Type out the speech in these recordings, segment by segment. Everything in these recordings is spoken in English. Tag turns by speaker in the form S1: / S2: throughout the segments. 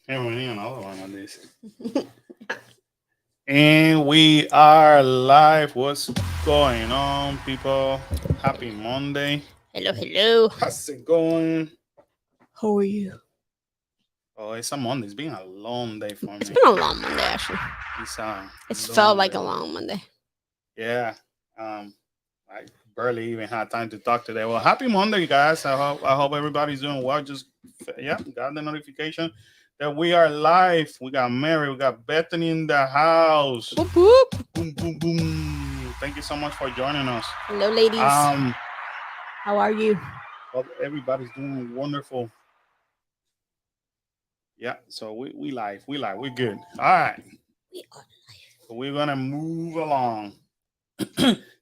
S1: Here we need another one of this. And we are live. What's going on, people? Happy Monday.
S2: Hello, hello.
S1: How's it going?
S2: How are you?
S1: Oh, it's a Monday. It's been a long day for
S2: It's
S1: me.
S2: been a long Monday, actually.
S1: It's a
S2: It's felt
S1: long
S2: like
S1: day.
S2: a long Monday.
S1: Yeah. I barely even had time to talk today. Well, happy Monday, guys. I hope everybody's doing well. Just got the notification that we are live. We got Mary, we got Bethany in the house.
S2: Whoop whoop.
S1: Boom, boom, boom. Thank you so much for joining us.
S2: Hello, ladies.
S1: Um,
S2: How are you?
S1: Hope everybody's doing wonderful. Yeah, so we live, we're good. All right,
S2: We are.
S1: so we're gonna move along.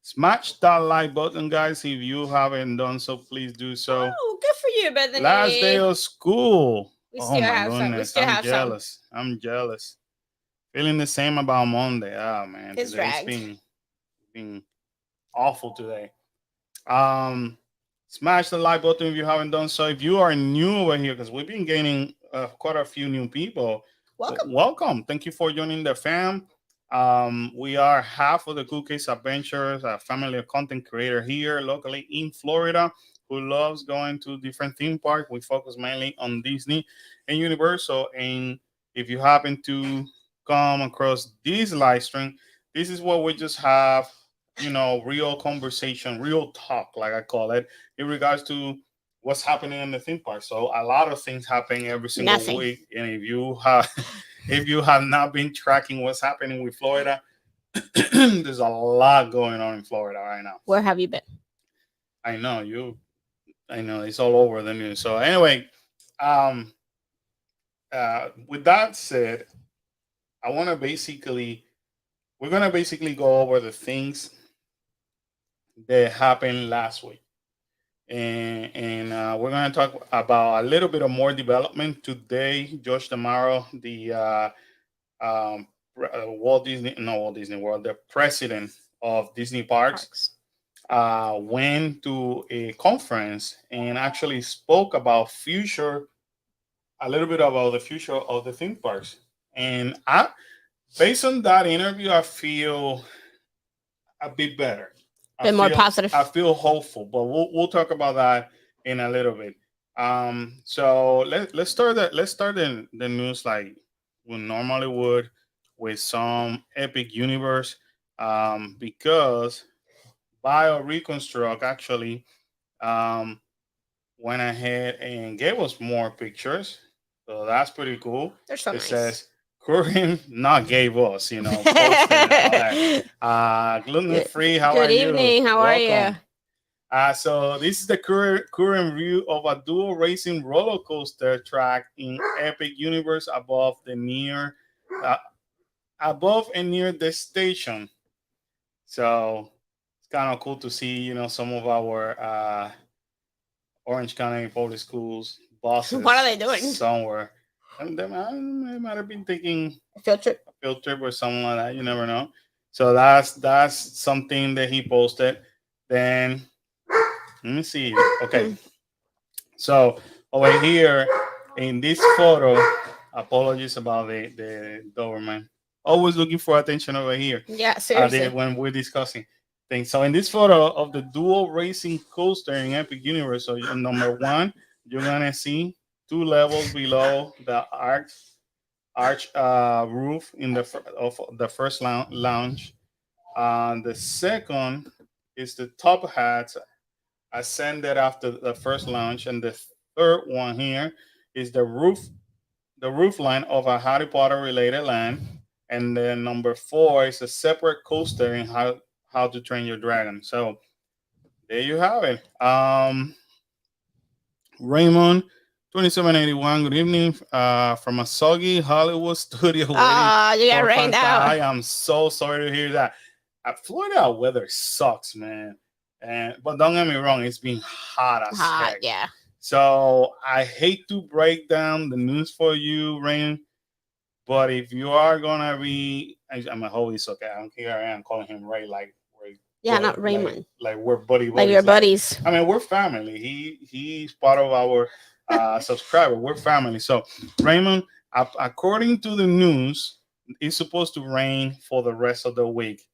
S1: Smash that like button, guys. If you haven't done so, please do so.
S2: Oh, good for you, Bethany.
S1: Last day of school.
S2: We
S1: Oh
S2: still
S1: my
S2: have some. We
S1: goodness,
S2: still
S1: I'm
S2: have some.
S1: jealous. I'm jealous. Feeling the same about Monday. Oh man,
S2: It's
S1: today's
S2: dragged.
S1: been awful today. Um, Smash the like button if you haven't done so. If you are new over here, because we've been gaining quite a few new people.
S2: Welcome.
S1: Welcome. Thank you for joining the fam. We are half of the Cool Case Adventures, a family of content creator here locally in Florida who loves going to different theme parks. We focus mainly on Disney and Universal. And if you happen to come across this live stream, this is what we just have, real conversation, real talk, like I call it, in regards to what's happening in the theme park. So a lot of things happen every single
S2: Nothing.
S1: week, and if you have if you have not been tracking what's happening with Florida, there's a lot going on in Florida right now.
S2: Where have you been?
S1: I know you. I know it's all over the news. So anyway, um, with that said, I want to basically we're gonna basically go over the things that happened last week. And we're going to talk about a little bit of more development today. Josh Damaro, the Walt Disney World, the president of Disney Parks, went to a conference and actually spoke about a little bit about the future of the theme parks. And based on that interview, I feel a bit better.
S2: Been more positive.
S1: I feel hopeful, but we'll talk about that in a little bit. So let's start the news like we normally would with some epic universe. Because Bio Reconstruct actually um went ahead and gave us more pictures, so that's pretty cool.
S2: They're so
S1: It
S2: nice.
S1: says Kurim not gave us, posting and all that. Gluten free. How are
S2: Good
S1: you?
S2: evening. How are you?
S1: Welcome. So this is the current view of a dual racing roller coaster track in Epic Universe uh, above and near the station. So it's kind of cool to see, some of our Orange County public schools bosses.
S2: What are they doing?
S1: Somewhere? And they might have been taking
S2: A field trip.
S1: or something like that. You never know. So that's something that he posted. Then let me see. Okay, so over here in this photo, apologies about the Doberman. Always looking for attention over here.
S2: Yeah, seriously.
S1: When we're discussing things. So in this photo of the dual racing coaster in Epic Universe, so number one, you're gonna see two levels below the arch roof in of the first lounge. The second is the top hat ascended after the first launch, and the third one here is the roof line of a Harry Potter related land, and then number four is a separate coaster in How to Train Your Dragon. So there you have it. Raymond 2781, good evening from a soggy Hollywood studio.
S2: Ah, you got rained out.
S1: I am so sorry to hear that. Florida weather sucks, man. But don't get me wrong, it's been hot as heck.
S2: Yeah.
S1: So I hate to break down the news for you, Rain. But if you are gonna be, I'm a holy okay. Here I am calling him Ray, like Ray.
S2: Yeah, not Raymond.
S1: Like we're buddies.
S2: Like your buddies.
S1: I mean, we're family. He's part of our subscriber. We're family. So Raymond, According to the news, it's supposed to rain for the rest of the week,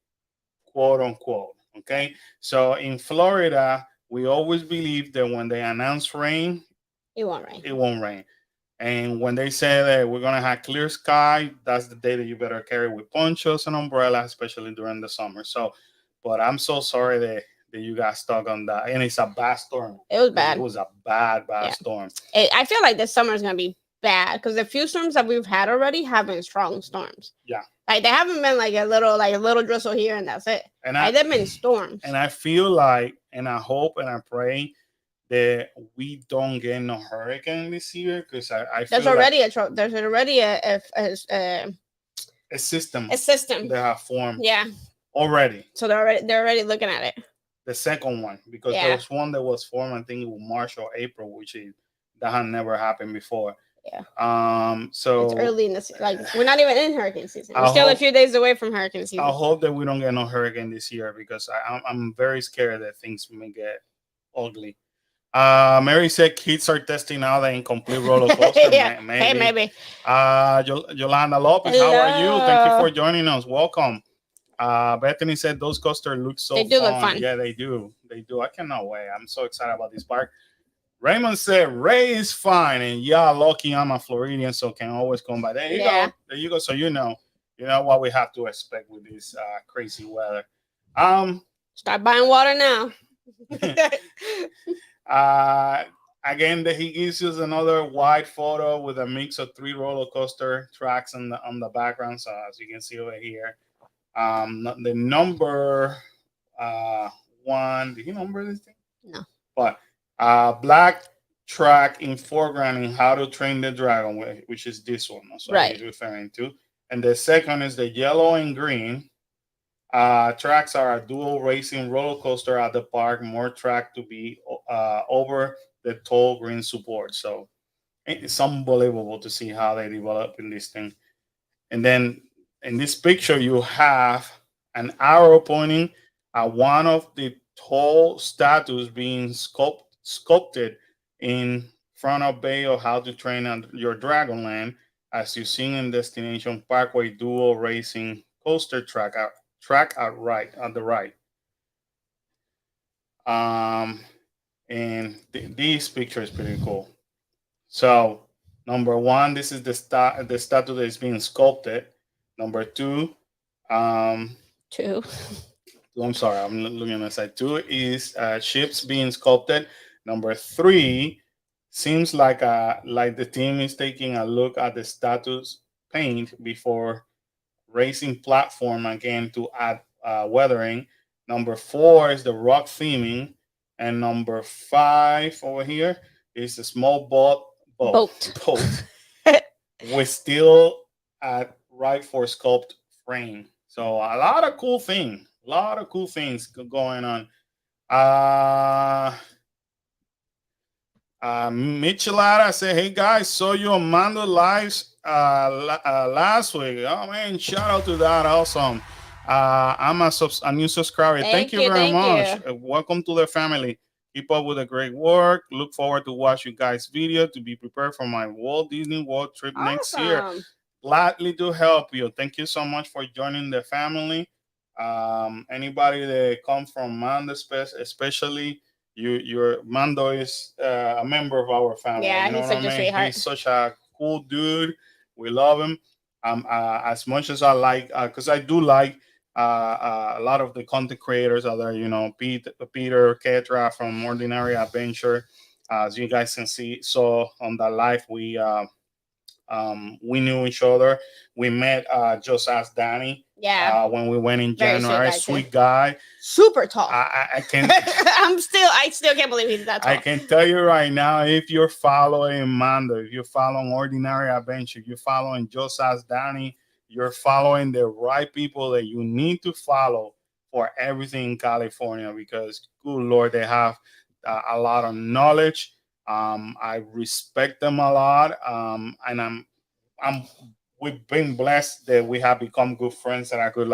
S1: quote unquote. Okay, so in Florida, we always believe that when they announce rain,
S2: It won't rain.
S1: it won't rain. And when they say that we're gonna have clear sky, that's the day that you better carry with ponchos and umbrella, especially during the summer. So, but I'm so sorry that you got stuck on that, and it's a bad storm.
S2: It was
S1: It
S2: bad.
S1: was a bad
S2: Yeah.
S1: storm.
S2: I feel like this summer is gonna be bad because the few storms that we've had already have been strong storms.
S1: Yeah.
S2: Like they haven't been like a little drizzle here and that's it.
S1: And
S2: Like they've been storms.
S1: and I feel like, and I hope and I pray that we don't get no hurricane this year, because I feel
S2: There's already there's already
S1: a system
S2: a system.
S1: that have formed
S2: Yeah.
S1: already.
S2: So they're already looking at it.
S1: The second one, because
S2: Yeah.
S1: there was one that was formed, I think it was March or April, that had never happened before.
S2: Yeah.
S1: So
S2: It's early in this, like we're not even in hurricane season. We're
S1: I
S2: still a
S1: hope-
S2: few days away from hurricane season.
S1: I hope that we don't get no hurricane this year, because I'm very scared that things may get ugly. Mary said kids are testing out the incomplete roller coaster.
S2: Yeah.
S1: Maybe.
S2: Hey, maybe.
S1: Yolanda Lopez, how are you? Thank you
S2: Hello.
S1: for joining us. Welcome. Bethany said those coasters look so
S2: They do look fun.
S1: Yeah, they do. They do. I cannot wait. I'm so excited about this park. Raymond said Ray is fine, and yeah, lucky I'm a Floridian, so can always come by. There you
S2: Yeah.
S1: go. There you go. So you know what we have to expect with this crazy weather.
S2: Start buying water now.
S1: Again, he gives us another wide photo with a mix of 3 roller coaster tracks on the background. So as you can see over here, the number one. Did he number this thing?
S2: No.
S1: But black track in foreground in How to Train the Dragon, which is this one. That's what
S2: Right.
S1: he's referring to. And the second is the yellow and green. Tracks are a dual racing roller coaster at the park, more track to be over the tall green support. So it's unbelievable to see how they develop in this thing. And then in this picture, you have an arrow pointing at one of the tall statues being sculpted in front of Bay of How to Train on Your Dragonland, as you see in Destination Parkway dual racing coaster track at the right. And this picture is pretty cool. So number one, this is the statue that is being sculpted. Number two,
S2: Two.
S1: I'm sorry, I'm looking at the side. 2 is ships being sculpted. Number 3 seems like the team is taking a look at the statue's paint before racing platform again to add weathering. Number 4 is the rock theming, and number 5 over here is a small boat with steel at right for sculpt frame. So a lot of cool things going on. Michelada said, "Hey guys, saw you on Mando Lives last week. Oh man, shout out to that. Awesome. I'm a new subscriber. Thank you very much. Welcome to the family. Keep up with the great work. Look forward to watch you guys' video to be prepared for my Walt Disney World trip next year. Gladly to help you. Thank you so much for joining the family. Anybody that comes from Mando, especially your Mando is a member of our family.
S2: Yeah,
S1: you know
S2: he's such a sweetheart.
S1: He's such a cool dude. We love him. As much as I like, because I do like a lot of the content creators out there. Peter Ketra from Ordinary Adventure. As you guys can see, so on that live, we knew each other. We met just as Danny.
S2: Yeah.
S1: When we went in
S2: Very
S1: January.
S2: sweet
S1: guy.
S2: Super tall.
S1: I can.
S2: I still can't believe he's that tall.
S1: I can tell you right now, if you're following Mando, if you're following Ordinary Adventure, if you're following Just as Danny, you're following the right people that you need to follow for everything in California, because good Lord, they have a lot of knowledge. I respect them a lot. And we've been blessed that we have become good friends, that I could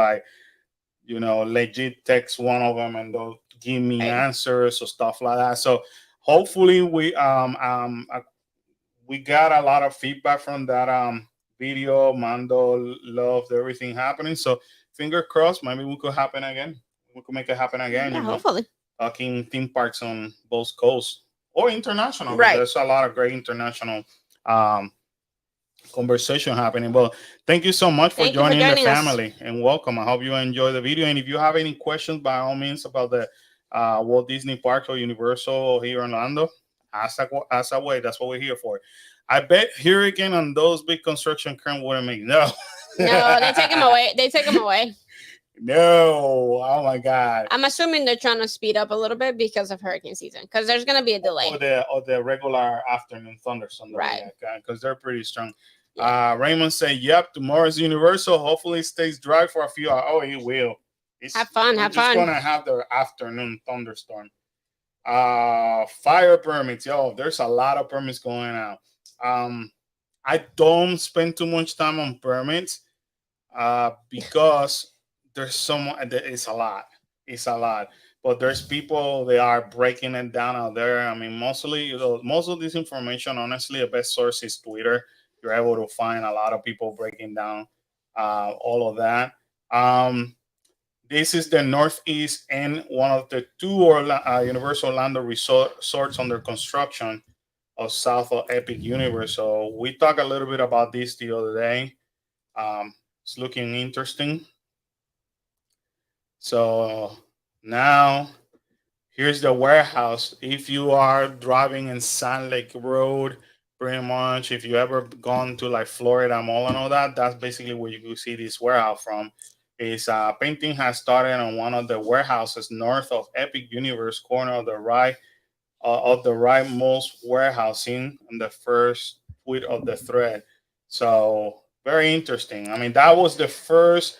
S1: legit text one of them and they'll give me answers or stuff like that. So hopefully we got a lot of feedback from that video. Mando loved everything happening. So finger crossed, maybe we could happen again. We could make it happen again.
S2: Yeah, hopefully.
S1: Talking theme parks on both coasts or international. Because
S2: Right.
S1: there's a lot of great international um, conversation happening. Well, thank you so much for
S2: Thank you for
S1: joining the
S2: joining us.
S1: family and welcome. I hope you enjoy the video. And if you have any questions, by all means, about the Walt Disney Park or Universal here in Orlando, ask away. That's what we're here for. I bet Hurricane on those big construction crane wouldn't make no.
S2: No, they take him away. They take him away.
S1: No, oh my God.
S2: I'm assuming they're trying to speed up a little bit because of hurricane season, because there's gonna be a delay.
S1: Or the regular afternoon thunderstorm,
S2: Right.
S1: Because they're pretty strong.
S2: Yeah.
S1: Raymond said, "Yep, tomorrow's Universal. Hopefully, it stays dry for a few hours. Oh, it will.
S2: Have fun.
S1: We're
S2: Have
S1: just
S2: fun.
S1: gonna have the afternoon thunderstorm. Fire permits. Yo, there's a lot of permits going out. I don't spend too much time on permits because there's it's a lot. It's a lot. But there's people they are breaking it down out there. I mean, mostly most of this information, honestly, the best source is Twitter. You're able to find a lot of people breaking down all of that. This is the Northeast and one of the two Universal Orlando resorts under construction of south of Epic Universe. So we talked a little bit about this the other day. It's looking interesting. So now here's the warehouse. If you are driving in Sand Lake Road, pretty much, if you ever gone to like Florida Mall and all that, that's basically where you can see this warehouse from. Is painting has started on one of the warehouses north of Epic Universe, corner of the rightmost warehousing on the first foot of the thread. So very interesting. I mean, that was the first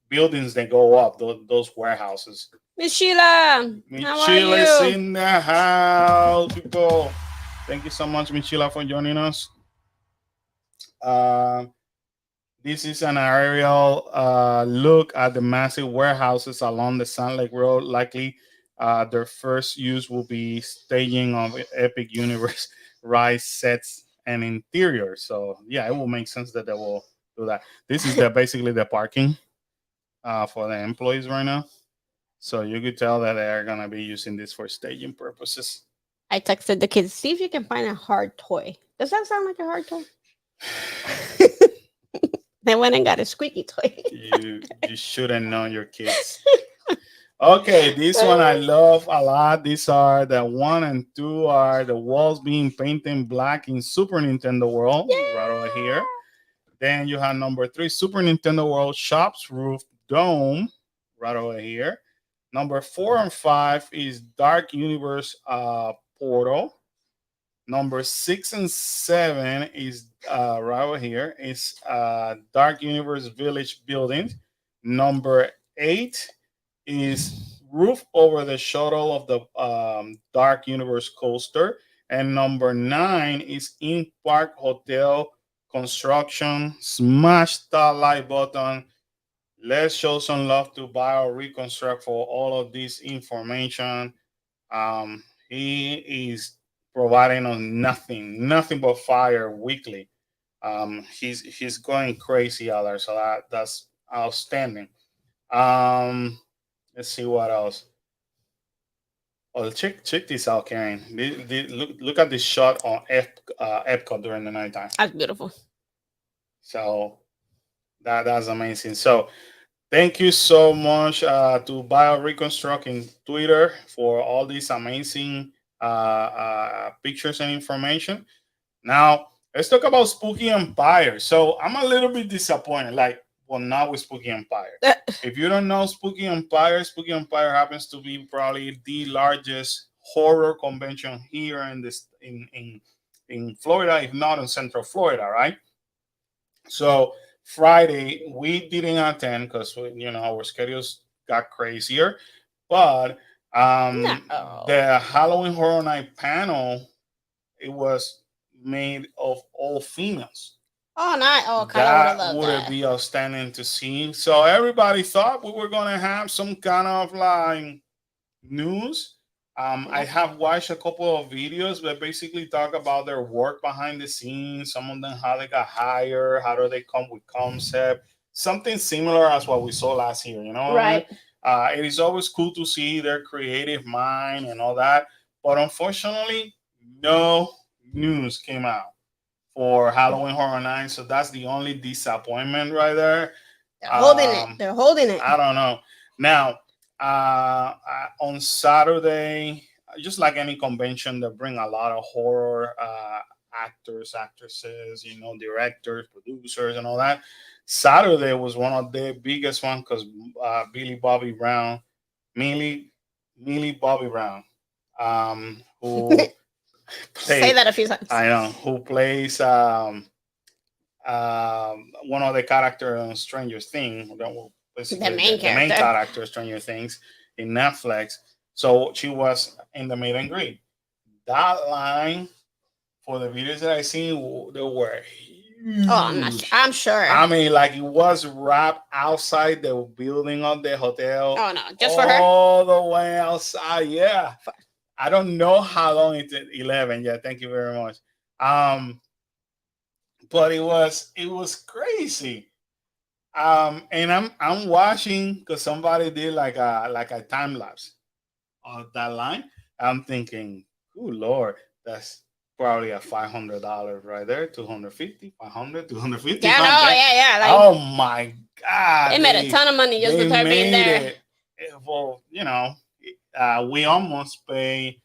S1: buildings that go up, those warehouses.
S2: Miss Sheila,
S1: Miss
S2: how
S1: Sheila
S2: are
S1: is
S2: you?
S1: in the house, people. Thank you so much, Miss Sheila, for joining us. This is an aerial look at the massive warehouses along the Sand Lake Road. Likely, their first use will be staging of Epic Universe ride sets and interior. So, yeah, it will make sense that they will do that. This is basically the parking for the employees right now. So you could tell that they are going to be using this for staging purposes.
S2: I texted the kids, see if you can find a hard toy. Does that sound like a hard toy? They went and got a squeaky toy.
S1: you shouldn't know your kids. Okay, this one I love a lot. These are the 1 and 2 are the walls being painted black in Super Nintendo World, right over here. Then you have number 3, Super Nintendo World Shops Roof Dome, right over here. Number 4 and 5 is Dark Universe Portal. Number 6 and 7 is right over here. Is Dark Universe Village Building. Number 8 is Roof Over the Shuttle of the Dark Universe Coaster. And number 9 is In Park Hotel Construction. Smash that like button. Let's show some love to Bio Reconstruct for all of this information. He is providing us nothing but fire weekly. He's going crazy out there, so that's outstanding. Let's see what else. Oh, check this out, Karen. Look at this shot on Epcot during the nighttime.
S2: That's beautiful.
S1: So that's amazing. So thank you so much to Bio Reconstruct in Twitter for all these amazing pictures and information. Now let's talk about Spooky Empire. So I'm a little bit disappointed. Like, well, not with Spooky Empire. If you don't know Spooky Empire happens to be probably the largest horror convention here in Florida, if not in Central Florida, right? So Friday we didn't attend because our schedules got crazier, but the Halloween Horror Night panel, it was made of all females.
S2: Oh, not
S1: that would be outstanding to see. So everybody thought we were gonna have some kind of like news I have watched a couple of videos that basically talk about their work behind the scenes. Some of them how they got hired, how do they come with concept, something similar as what we saw last year. You know what I mean?
S2: Right.
S1: It is always cool to see their creative mind and all that, but unfortunately, no news came out for Halloween Horror Nights, so that's the only disappointment right there.
S2: They're holding it.
S1: Um,
S2: They're holding it.
S1: I don't know. Now, on Saturday, just like any convention, they bring a lot of horror actors, actresses, directors, producers, and all that. Saturday was one of the biggest one because Billy Bobby Brown, Millie, Millie Bobby Brown, who
S2: Say
S1: played,
S2: that a few times.
S1: I know, who plays one of the characters on Stranger Things, basically
S2: The main
S1: the main
S2: character.
S1: character of Stranger Things in Netflix. So she was in the meet and greet. That line for the videos that I seen, they were
S2: Oh,
S1: huge.
S2: I'm sure.
S1: I mean, like it was wrapped outside the building of the hotel,
S2: Oh no, just for her.
S1: all the way outside. Yeah, I don't know how long it's 11. Yeah, thank you very much. But it was crazy. And I'm watching because somebody did like a time lapse of that line. I'm thinking, oh Lord, that's probably a $500 right there, 250, 500, 250.
S2: Yeah, no, yeah. Like
S1: Oh my God,
S2: they made a ton of money just with her being there.
S1: Well, we almost pay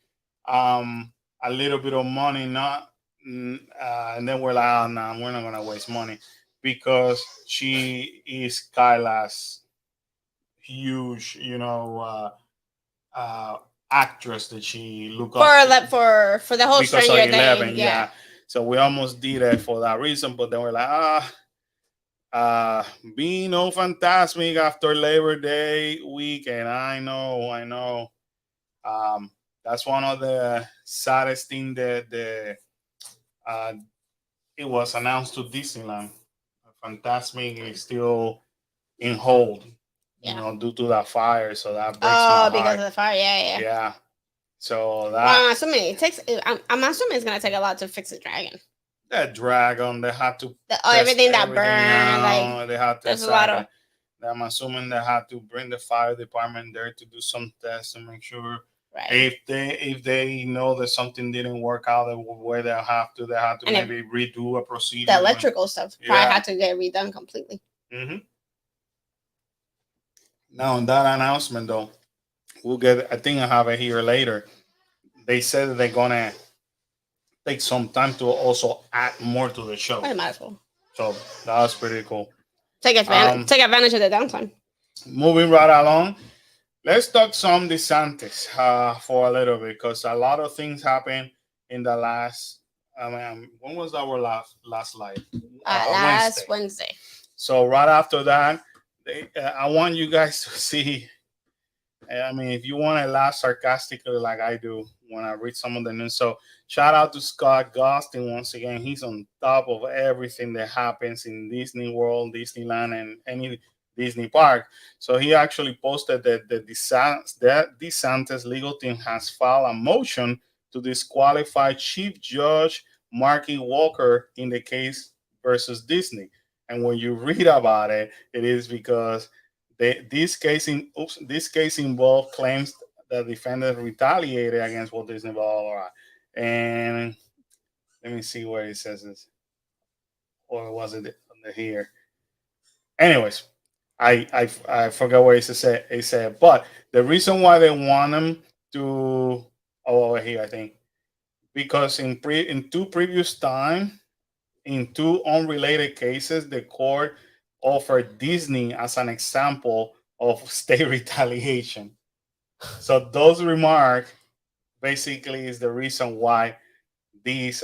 S1: a little bit of money, not, and then we're like, oh, no, we're not gonna waste money because she is Kyla's huge, actress that she look
S2: For
S1: up to
S2: for the whole
S1: because of
S2: Stranger
S1: 11,
S2: thing.
S1: yeah.
S2: Yeah.
S1: So we almost did it for that reason, but then we're like, being no fantastic after Labor Day weekend. I know. Um, that's one of the saddest thing that uh, it was announced to Disneyland. Fantasmic is still in hold,
S2: Yeah.
S1: due to that fire. So that breaks
S2: Oh,
S1: my
S2: because
S1: heart.
S2: of the fire. Yeah.
S1: Yeah. So
S2: Well,
S1: that
S2: I'm assuming it takes. I'm assuming it's gonna take a lot to fix the dragon.
S1: that dragon, they had to test
S2: Everything that
S1: everything
S2: burned.
S1: out.
S2: Like
S1: They had to
S2: there's a lot of
S1: I'm assuming they had to bring the fire department there to do some tests to make sure
S2: right.
S1: if they know that something didn't work out the way they have to
S2: And
S1: maybe redo a procedure.
S2: The electrical stuff probably had to get redone completely.
S1: Mm-hmm. Now, on that announcement, though, we'll get. I think I have it here later. They said that they're gonna take some time to also add more to the show.
S2: I might as well
S1: So that was pretty cool.
S2: take advantage of the downtime.
S1: Moving right along, let's talk some DeSantis for a little bit because a lot of things happened in the last. I mean, when was our last live?
S2: Last Wednesday.
S1: So right after that, I want you guys to see. I mean, if you want to laugh sarcastically like I do when I read some of the news. So shout out to Scott Gustin once again. He's on top of everything that happens in Disney World, Disneyland, and any Disney park. So he actually posted that the DeSantis legal team has filed a motion to disqualify Chief Judge Marky Walker in the case versus Disney. And when you read about it, it is because this case involved claims that defendant retaliated against Walt Disney, blah, blah, blah. And let me see where it says this. Or was it under here? Anyways, I forgot where it said, but the reason why they want them to over here, I think, because in two previous time, in two unrelated cases, the court offered Disney as an example of state retaliation. So those remarks basically is the reason why these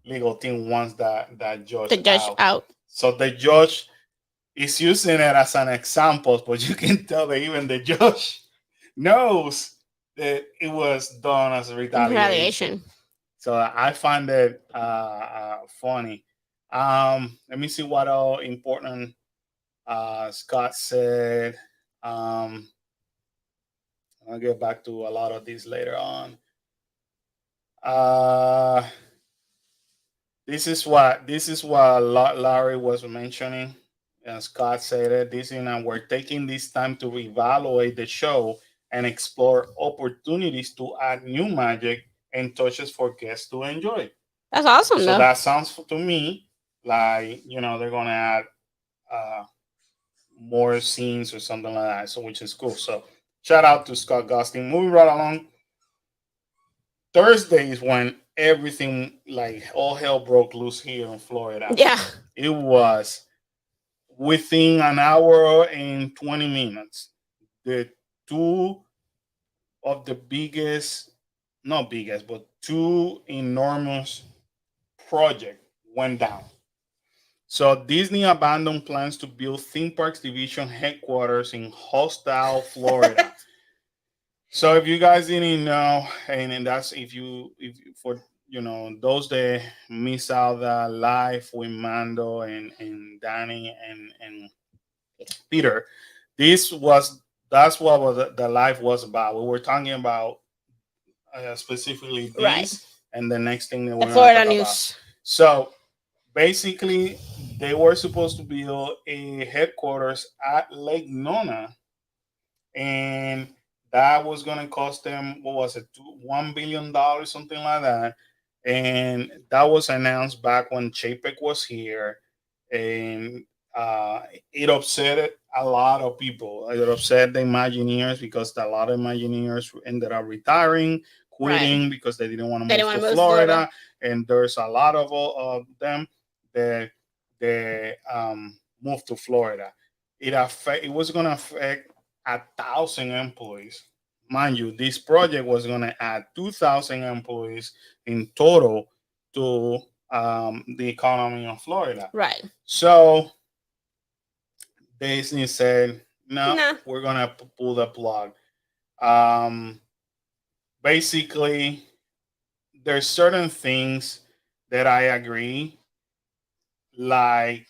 S1: legal team wants that judge
S2: The judge out.
S1: So the judge is using it as an example, but you can tell that even the judge knows that it was done as a retaliation. So I find it funny. Let me see what all important Scott said. I'll get back to a lot of these later on. Uh, this is what Larry was mentioning. And Scott said it. Disney and we're taking this time to evaluate the show and explore opportunities to add new magic and touches for guests to enjoy.
S2: That's awesome,
S1: So
S2: though.
S1: that sounds to me like they're gonna add uh, more scenes or something like that. So which is cool. So shout out to Scott Gustin. Moving right along. Thursday is when everything like all hell broke loose here in Florida.
S2: Yeah.
S1: It was within an hour and 20 minutes. The two of the biggest, not biggest, but two enormous project went down. So Disney abandoned plans to build theme parks division headquarters in Hostal, Florida. So if you guys didn't know, and that's for those that miss out the live with Mando and Danny and Peter, this was that's what was the live was about. We were talking about specifically
S2: Right.
S1: these, and the next thing that
S2: The
S1: we're going to
S2: Florida
S1: talk about.
S2: news.
S1: So basically, they were supposed to build a headquarters at Lake Nona, and that was going to cost them what was it, $1 billion, something like that. And that was announced back when Chapek was here, and uh, it upset a lot of people. It upset the Imagineers because a lot of Imagineers ended up retiring,
S2: Right.
S1: quitting because they didn't want to
S2: They
S1: move
S2: didn't
S1: to
S2: want to move to Florida.
S1: Florida. And there's a lot of them that moved to Florida. It was going to affect 1,000 employees. Mind you, this project was going to add 2,000 employees in total to the economy of Florida.
S2: Right.
S1: So Disney said, "No,
S2: Nah.
S1: we're going to pull the plug." Um, Basically, there's certain things that I agree, like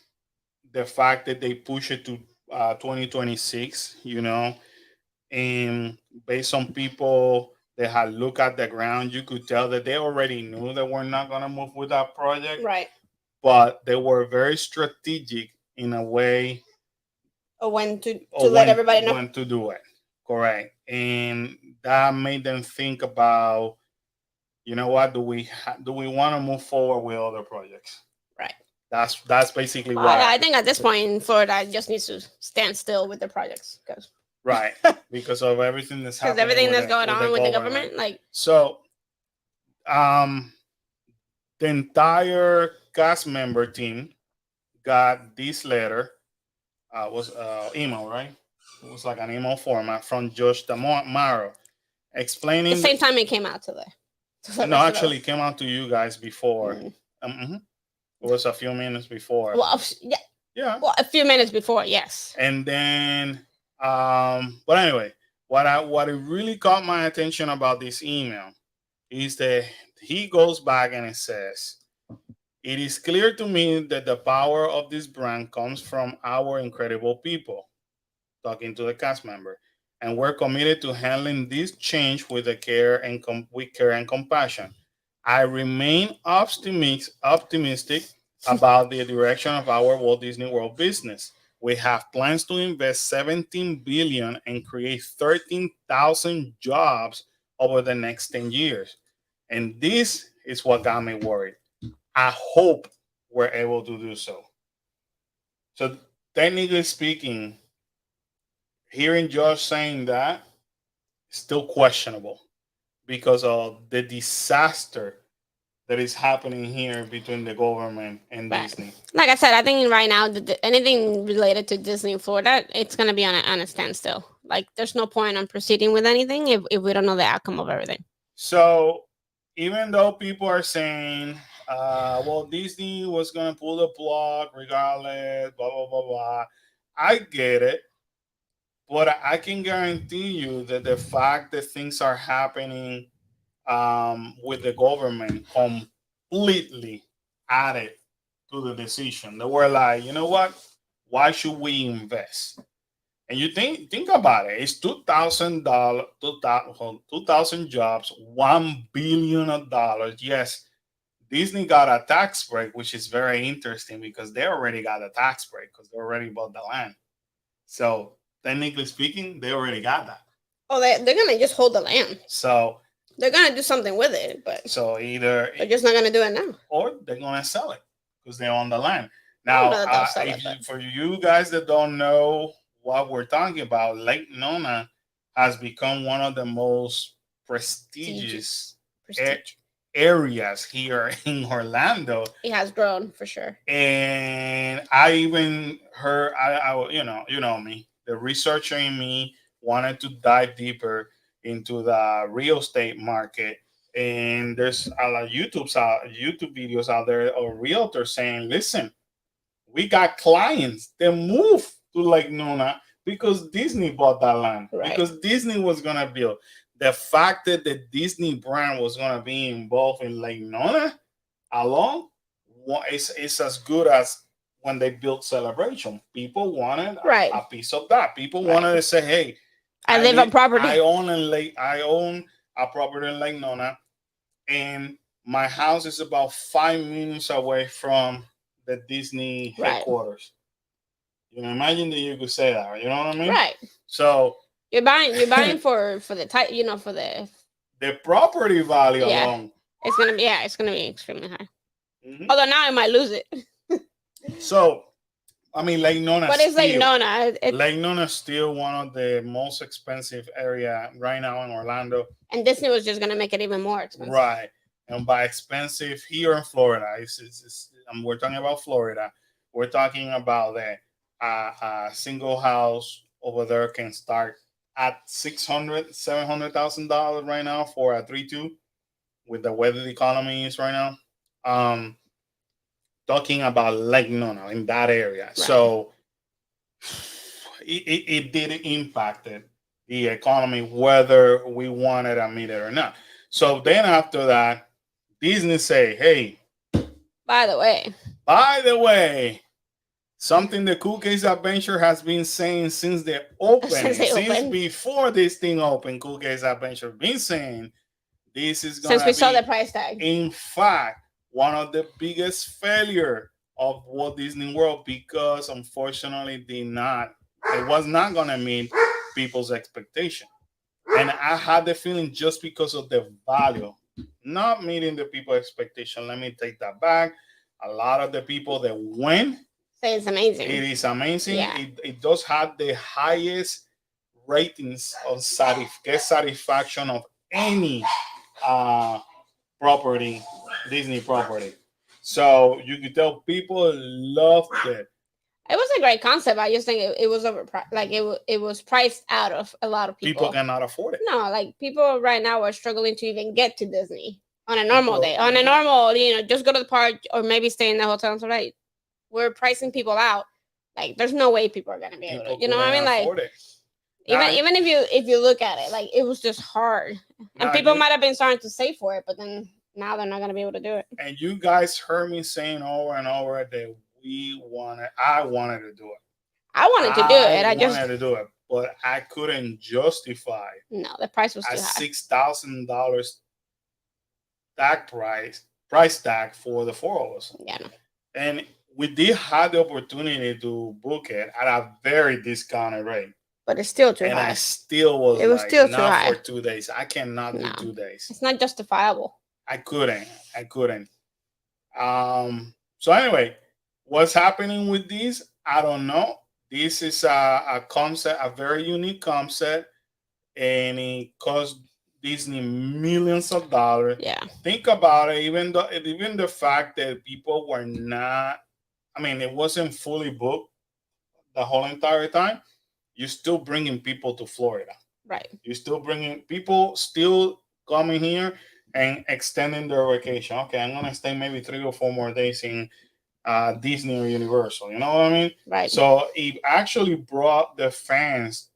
S1: the fact that they push it to 2026. And based on people that had looked at the ground, you could tell that they already knew that we're not going to move with that project,
S2: Right.
S1: but they were very strategic in a way
S2: Or when to
S1: of
S2: let everybody know.
S1: when to do it. Correct. And that made them think about, what do we want to move forward with other projects?
S2: Right.
S1: That's basically
S2: Well,
S1: why.
S2: I think at this point in Florida, it just needs to stand still with the projects because
S1: Right, because of everything that's happening.
S2: everything
S1: with
S2: that's going on with the
S1: government.
S2: government, like
S1: So, the entire cast member team got this letter. Was email, right? It was like an email format from Josh Damaro
S2: the
S1: explaining.
S2: same time it came out to the
S1: No,
S2: rest of
S1: actually, it came out to you guys before.
S2: Mm.
S1: It was a few minutes before.
S2: Well, yeah.
S1: Yeah.
S2: Well, a few minutes before, yes.
S1: And then, but anyway, what it really caught my attention about this email is that he goes back and it says, "It is clear to me that the power of this brand comes from our incredible people," talking to the cast member, "and we're committed to handling this change with the care and with care and compassion. I remain optimistic about the direction of our Walt Disney World business. We have plans to invest 17 billion and create 13,000 jobs over the next 10 years. And this is what got me worried. I hope we're able to do so." So technically speaking, hearing Josh saying that is still questionable because of the disaster that is happening here between the government and
S2: Right.
S1: Disney.
S2: Like I said, I think right now anything related to Disney in Florida, it's gonna be on a standstill. Like, there's no point on proceeding with anything if we don't know the outcome of everything.
S1: So even though people are saying, well, Disney was going to pull the plug regardless, blah, blah, blah, blah, I get it. But I can guarantee you that the fact that things are happening with the government completely added to the decision. They were like, you know what? Why should we invest? And you think about it, it's $2,000, 2,000 jobs, $1 billion. Yes, Disney got a tax break, which is very interesting because they already got a tax break because they already bought the land. So technically speaking, they already got that.
S2: Oh, they're gonna just hold the land.
S1: So
S2: They're gonna do something with it, but
S1: either
S2: they're just not gonna do it now.
S1: or they're gonna sell it because they own the land.
S2: I don't
S1: Now,
S2: know that they'll sell it, but
S1: for you guys that don't know what we're talking about, Lake Nona has become one of the most prestigious
S2: prestige.
S1: areas here in Orlando.
S2: It has grown for sure.
S1: And I even heard, you know me, the researcher in me wanted to dive deeper into the real estate market. And there's a lot of YouTube videos out there of realtors saying, listen, we got clients that move to Lake Nona because Disney bought that land.
S2: Right.
S1: Because Disney was gonna build. The fact that the Disney brand was gonna be involved in Lake Nona alone, it's as good as when they built Celebration. People wanted
S2: Right.
S1: a piece of that. People
S2: Right.
S1: wanted to say, hey,
S2: I live on property.
S1: I own a property in Lake Nona, and my house is about 5 minutes away from the Disney
S2: Right.
S1: headquarters. You know, imagine that you could say that. You know what I mean?
S2: Right.
S1: So
S2: You're buying for the type, for the
S1: property value
S2: Yeah.
S1: alone.
S2: it's gonna be extremely high.
S1: Mhm.
S2: Although now I might lose it,
S1: So, I mean, Lake Nona.
S2: but it's like Nona.
S1: Lake Nona is still one of the most expensive area right now in Orlando.
S2: And Disney was just gonna make it even more expensive.
S1: Right. And by expensive here in Florida, we're talking about Florida. We're talking about that a single house over there can start at $700,000 right now for a 3-2 with the way the economy is right now. Talking about Lake Nona in that area. Right. So it did impact the economy, whether we wanted to admit it or not. So then after that, Disney say, hey,
S2: by the way,
S1: something the Cool Case Adventure has been saying since the opening, since before this thing opened, Cool Case Adventure been saying this is going to be,
S2: since we saw the price tag.
S1: In fact, one of the biggest failure of Walt Disney World, because unfortunately it was not going to meet people's expectation. And I had the feeling just because of the value, not meeting the people's expectation. Let me take that back. A lot of the people that went
S2: say it's amazing.
S1: It is amazing.
S2: Yeah.
S1: It does have the highest ratings of guest satisfaction of any property, Disney property. So you could tell people loved it.
S2: It was a great concept. I just think it was overpriced. Like it was priced out of a lot of people.
S1: People cannot afford it.
S2: No, like people right now are struggling to even get to Disney on a normal day. On a normal, just go to the park or maybe stay in the hotel. And so, right, we're pricing people out. Like, there's no way people are gonna be able to. You know what I mean? Like, even if you look at it, like it was just hard, and people might have been starting to save for it, but then now they're not gonna be able to do it.
S1: And you guys heard me saying over and over that I wanted to do it.
S2: I wanted to do it. I
S1: wanted to do it, but I couldn't justify.
S2: No, the price was too high.
S1: $6,000 price tag for the four of us.
S2: Yeah. No.
S1: And we did have the opportunity to book it at a very discounted rate.
S2: But it's still too high.
S1: And I still was.
S2: It was still too high
S1: for 2 days. I cannot do 2 days.
S2: It's not justifiable.
S1: I couldn't. So anyway, what's happening with these? I don't know. This is a concept, a very unique concept, and it cost Disney millions of dollars.
S2: Yeah.
S1: Think about it. Even the fact that people were not, it wasn't fully booked the whole entire time. You're still bringing people to Florida.
S2: Right.
S1: You're still bringing people still coming here and extending their vacation. Okay, I'm going to stay maybe 3 or 4 more days in Disney or Universal. You know what I mean?
S2: Right.
S1: So it actually brought the fans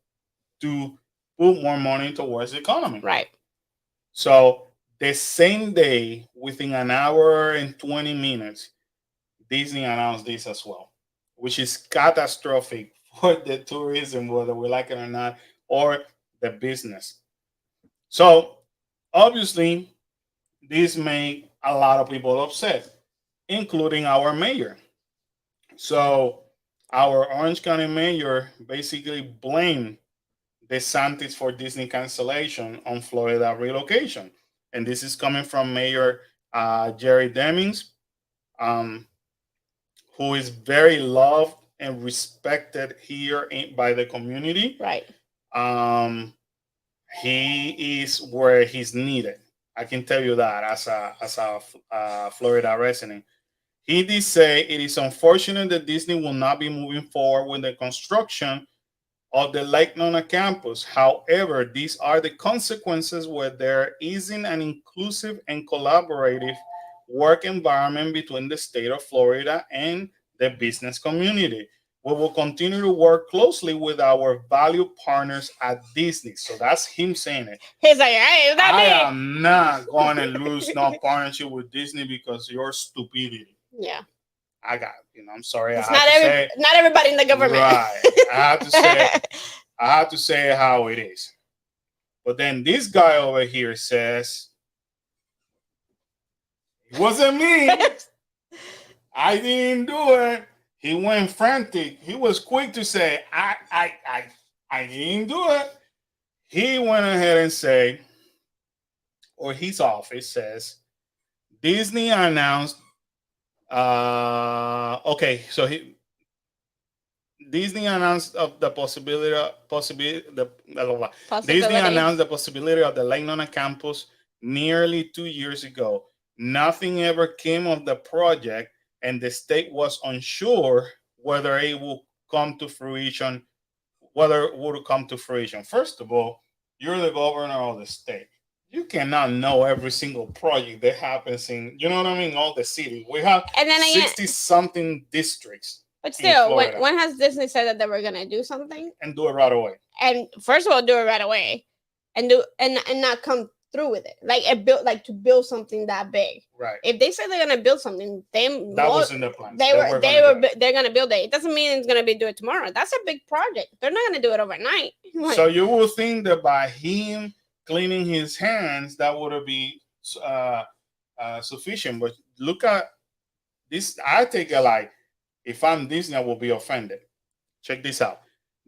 S1: to put more money towards the economy.
S2: Right.
S1: So the same day, within an hour and 20 minutes, Disney announced this as well, which is catastrophic for the tourism, whether we like it or not, or the business. So obviously, this made a lot of people upset, including our mayor. So our Orange County mayor basically blamed DeSantis for Disney cancellation on Florida relocation. And this is coming from Mayor Jerry Demings, um, who is very loved and respected here by the community.
S2: Right.
S1: Um, he is where he's needed. I can tell you that as a Florida resident. He did say it is unfortunate that Disney will not be moving forward with the construction of the Lake Nona campus. However, these are the consequences where there isn't an inclusive and collaborative work environment between the state of Florida and the business community. We will continue to work closely with our value partners at Disney. So that's him saying it.
S2: He's like, hey, is that
S1: I
S2: me?
S1: am not going to lose no partnership with Disney because of your stupidity.
S2: Yeah.
S1: I got, I'm sorry.
S2: It's
S1: I have to say,
S2: not everybody in the government.
S1: right. I have to say how it is. But then this guy over here says, it wasn't me. I didn't do it. He went frantic. He was quick to say, I didn't do it. He went ahead and say, or his office says, Disney announced. Okay, so Disney announced of the possibility Disney announced the possibility of the Lake Nona campus nearly 2 years ago. Nothing ever came of the project, and the state was unsure whether it will come to fruition. Whether it would come to fruition. First of all, you're the governor of the state. You cannot know every single project that happens in, you know what I mean, all the cities. We have 60 something districts.
S2: But still, when has Disney said that they were gonna do something
S1: and do it right away?
S2: And first of all, do it right away, and not come through with it. Like to build something that big.
S1: Right.
S2: If they say they're gonna build something, that
S1: was in the plan.
S2: They're gonna build it. It doesn't mean it's gonna be do it tomorrow. That's a big project. They're not gonna do it overnight.
S1: So you will think that by him cleaning his hands, that would be sufficient. But look at this. I take it like, if I'm Disney, I will be offended. Check this out.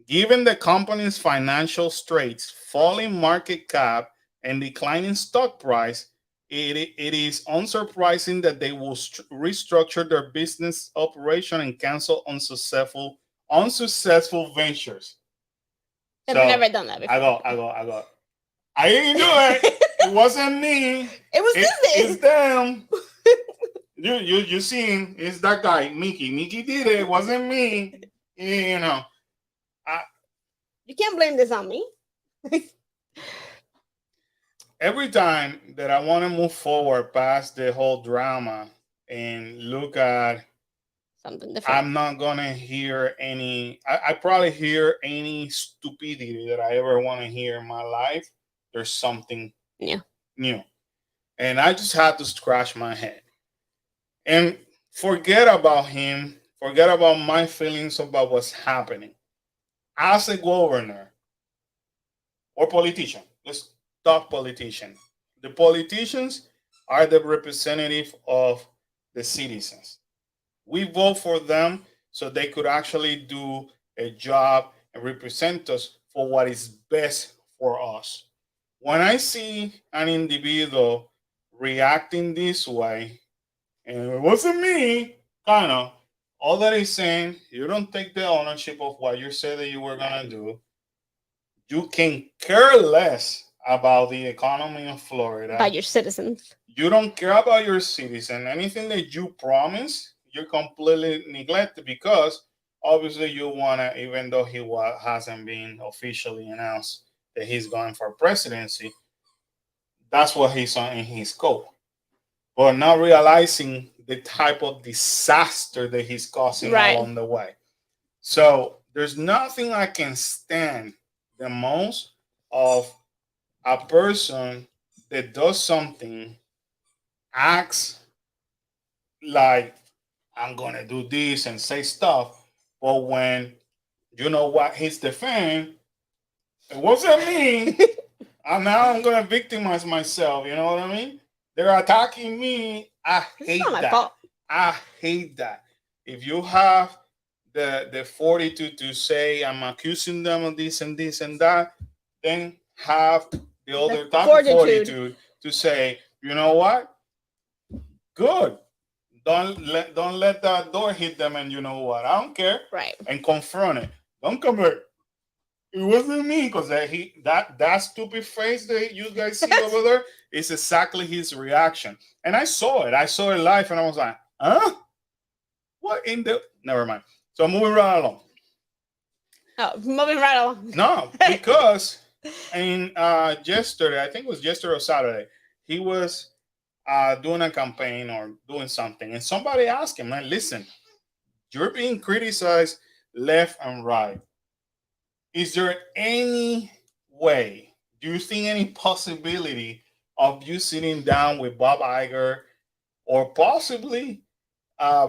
S1: Given the company's financial straits, falling market cap, and declining stock price, it is unsurprising that they will restructure their business operation and cancel unsuccessful ventures.
S2: They've never done that before.
S1: I didn't do it. It wasn't me.
S2: It was Disney.
S1: It's them. You seen? It's that guy, Mickey. Mickey did it. It wasn't me. You know.
S2: You can't blame this on me.
S1: Every time that I want to move forward past the whole drama and look at
S2: something different,
S1: I'm not gonna hear any. I probably hear any stupidity that I ever want to hear in my life. There's something new, and I just had to scratch my head and forget about him. Forget about my feelings about what's happening. As a governor or politician, let's talk politician. The politicians are the representative of the citizens. We vote for them so they could actually do a job and represent us for what is best for us. When I see an individual reacting this way, and it wasn't me, kind of, all that is saying, you don't take the ownership of what you said that you were going to do. You can care less about the economy of Florida.
S2: About your citizens.
S1: You don't care about your citizens. Anything that you promise, you completely neglect because obviously you want to, even though he hasn't been officially announced that he's going for presidency, that's what he's on in his scope. But not realizing the type of disaster that he's causing along the way. So there's nothing I can stand the most of a person that does something, acts like I'm gonna do this and say stuff, but when you know what? His defense, it wasn't me. And now I'm gonna victimize myself. You know what I mean? They're attacking me. I
S2: It's not
S1: hate
S2: my
S1: that.
S2: fault.
S1: I hate that. If you have the fortitude to say I'm accusing them of this and this and that, then have the other type of
S2: fortitude.
S1: fortitude to say, you know what? Good. Don't let that door hit them, and you know what? I don't care.
S2: Right.
S1: And confront it. Don't come back. It wasn't me, because that stupid face that you guys see over there is exactly his reaction. And I saw it. I saw it live, and I was like, huh? What in the? Never mind. So moving right along.
S2: Oh, moving right along.
S1: No, because in yesterday, I think it was yesterday or Saturday, he was doing a campaign or doing something, and somebody asked him, "Man, listen, you're being criticized left and right. Is there any way? Do you think any possibility of you sitting down with Bob Iger or possibly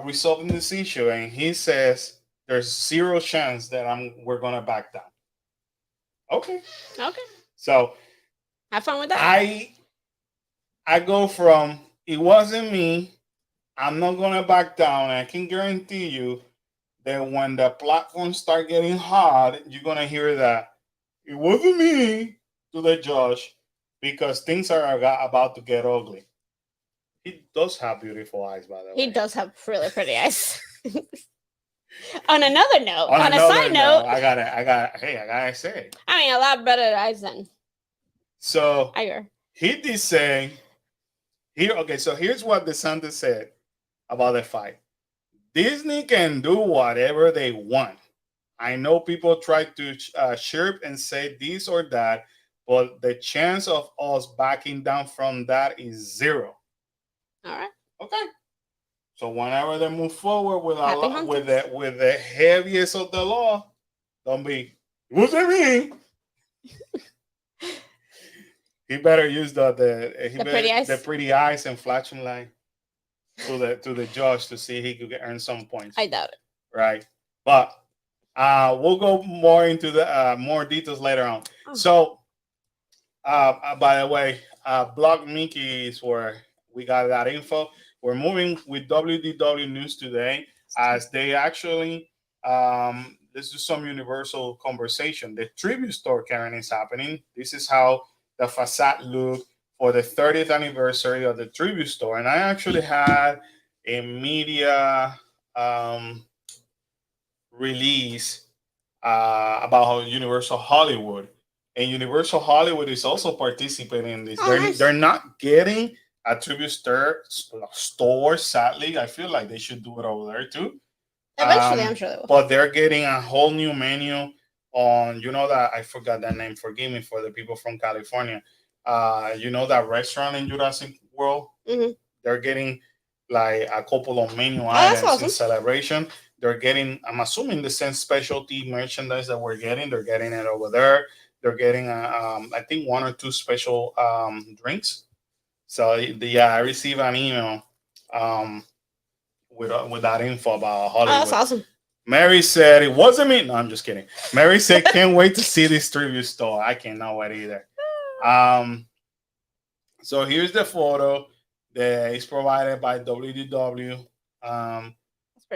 S1: resolving this issue?" And he says, "There's zero chance that we're gonna back down." Okay.
S2: Okay.
S1: So
S2: Have fun with that.
S1: I go from it wasn't me. I'm not gonna back down. I can guarantee you that when the platforms start getting hot, you're gonna hear that it wasn't me to the judge, because things are about to get ugly. He does have beautiful eyes, by the way.
S2: He does have really pretty eyes. On another note,
S1: On
S2: on a
S1: another
S2: side note,
S1: I gotta say.
S2: I mean, a lot better eyes than
S1: So
S2: Iger.
S1: he did say here. Okay, so here's what DeSantis said about the fight. Disney can do whatever they want. I know people try to chirp and say this or that, but the chance of us backing down from that is zero.
S2: All right.
S1: Okay. So whenever they move forward with
S2: Happy
S1: with the heaviest of the law, don't be. What's that mean? He better use the pretty eyes and flashing light to the judge to see he could earn some points.
S2: I doubt it.
S1: Right, but we'll go more into the more details later on.
S2: Oh.
S1: So, by the way, Blog Mickey is where we got that info. We're moving with WDW News today, as they actually this is some universal conversation. The tribute store, Karen, is happening. This is how the facade looked for the 30th anniversary of the tribute store, and I actually had a media release about Universal Hollywood, and Universal Hollywood is also participating in this.
S2: Nice.
S1: They're not getting a tribute store. Sadly, I feel like they should do it over there too.
S2: Eventually, I'm sure they will.
S1: But they're getting a whole new menu on. You know that I forgot that name. Forgive me for the people from California. You know that restaurant in Jurassic World.
S2: Mm-hmm.
S1: They're getting like a couple of menu items
S2: awesome.
S1: in celebration. They're getting, I'm assuming, the same specialty merchandise that we're getting. They're getting it over there. They're getting, I think, one or two special drinks. So yeah, I received an email with that info about Hollywood.
S2: Oh, that's awesome.
S1: Mary said it wasn't me. No, I'm just kidding. Mary said, "Can't wait to see this tribute store." I cannot wait either. So here's the photo that is provided by WDW
S2: Cool.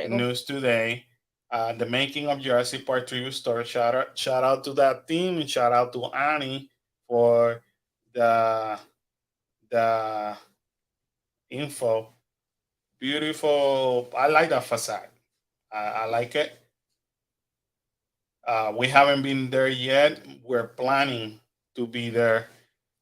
S1: News Today. The making of Jurassic Park tribute store. Shout out to that team, and shout out to Annie for the info. Beautiful. I like that facade. I like it. We haven't been there yet. We're planning to be there.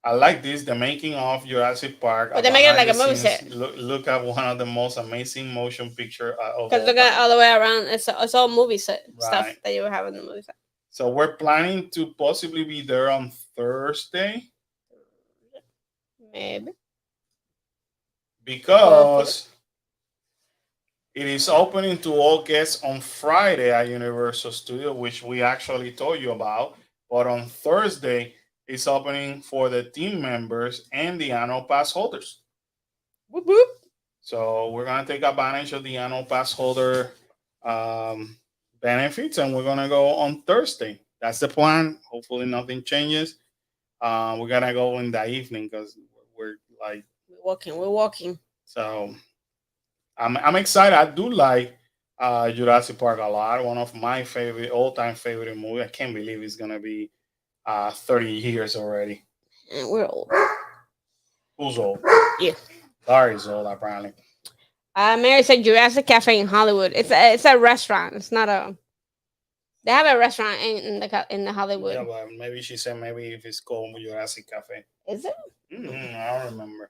S1: I like this, the making of Jurassic Park.
S2: But they make it like a movie set.
S1: Look at one of the most amazing motion picture of
S2: because look at all the way around. It's all movie set stuff
S1: Right.
S2: that you would have in the movie set.
S1: So we're planning to possibly be there on Thursday
S2: Maybe.
S1: because it is opening to all guests on Friday at Universal Studio, which we actually told you about. But on Thursday, it's opening for the team members and the annual pass holders.
S2: Whoop whoop.
S1: So we're gonna take advantage of the annual pass holder benefits, and we're gonna go on Thursday. That's the plan. Hopefully, nothing changes. We're gonna go in the evening because we're like
S2: We're walking. We're walking.
S1: so. I'm excited. I do like Jurassic Park a lot. One of my favorite all time favorite movie. I can't believe it's gonna be 30 years already.
S2: And we're old.
S1: Who's old?
S2: Yeah.
S1: Larry's old apparently.
S2: Mary said Jurassic Cafe in Hollywood. It's a restaurant. It's not a. They have a restaurant in the Hollywood.
S1: Yeah, but maybe she said maybe if it's called Jurassic Cafe.
S2: Is it?
S1: I don't remember.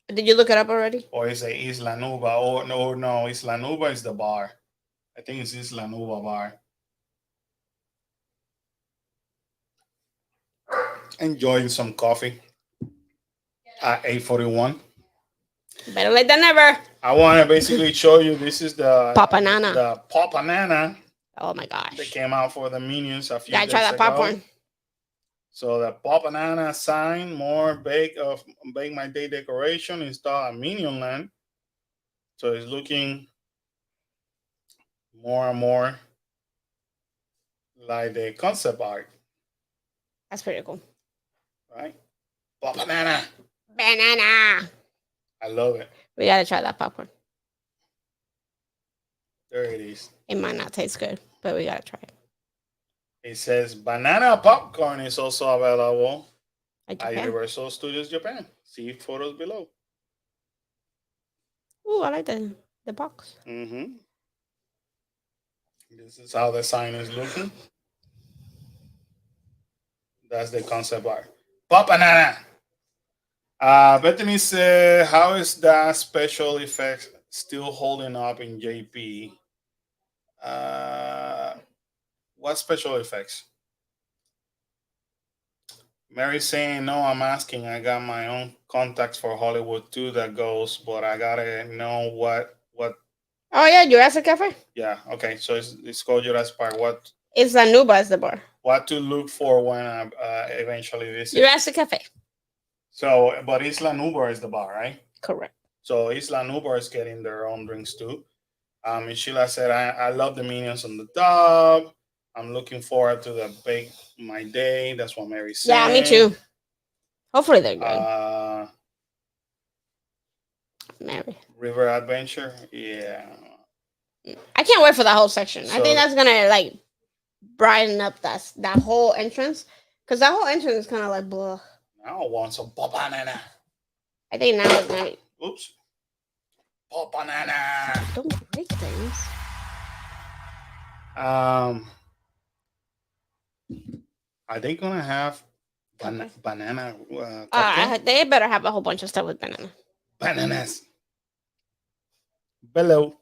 S2: Did you look it up already?
S1: Or is it Isla Nuba? Oh no, Isla Nuba is the bar. I think it's Isla Nuba bar. Enjoying some coffee at 8:41.
S2: Better late than never.
S1: I want to basically show you this is the
S2: Papa Nana.
S1: the Papa Nana
S2: Oh my gosh.
S1: that came out for the Minions a few
S2: Gotta
S1: days
S2: try that
S1: ago.
S2: popcorn.
S1: So the Papa Nana sign, more bake my day decoration installed at Minion Land. So it's looking more and more like the concept art,
S2: That's pretty cool.
S1: right? Papa Nana.
S2: Banana.
S1: I love it.
S2: We gotta try that popcorn.
S1: There it is.
S2: It might not taste good, but we gotta try it.
S1: It says banana popcorn is also available
S2: Like
S1: at
S2: Japan.
S1: Universal Studios Japan. See photos below.
S2: Ooh, I like the box.
S1: Mm-hmm. This is how the sign is looking. That's the concept art. Papa Nana. Bethany said, how is that special effects still holding up in JP? What special effects? Mary saying, no, I'm asking. I got my own contacts for Hollywood too that goes, but I gotta know what.
S2: Oh yeah, Jurassic Cafe.
S1: Yeah, okay. So it's called Jurassic Park.
S2: It's Anuba is the bar.
S1: What to look for when I eventually visit?
S2: Jurassic Cafe.
S1: So, but Isla Nubar is the bar, right?
S2: Correct.
S1: So Isla Nubar is getting their own drinks too. And Sheila said, I love the Minions on the top. I'm looking forward to the Bake My Day. That's what Mary said.
S2: Yeah, me too. Hopefully they're good. Mary.
S1: River Adventure. Yeah.
S2: I can't wait for that whole section. I
S1: So-
S2: think that's gonna like brighten up that whole entrance. Cause that whole entrance is kind of like blah.
S1: Now I want some Papa Nana.
S2: I think now it's gonna be,
S1: Oops. Papa Nana.
S2: don't break things.
S1: Are they gonna have banana? Cocktail?
S2: They better have a whole bunch of stuff with banana.
S1: Bananas. Below.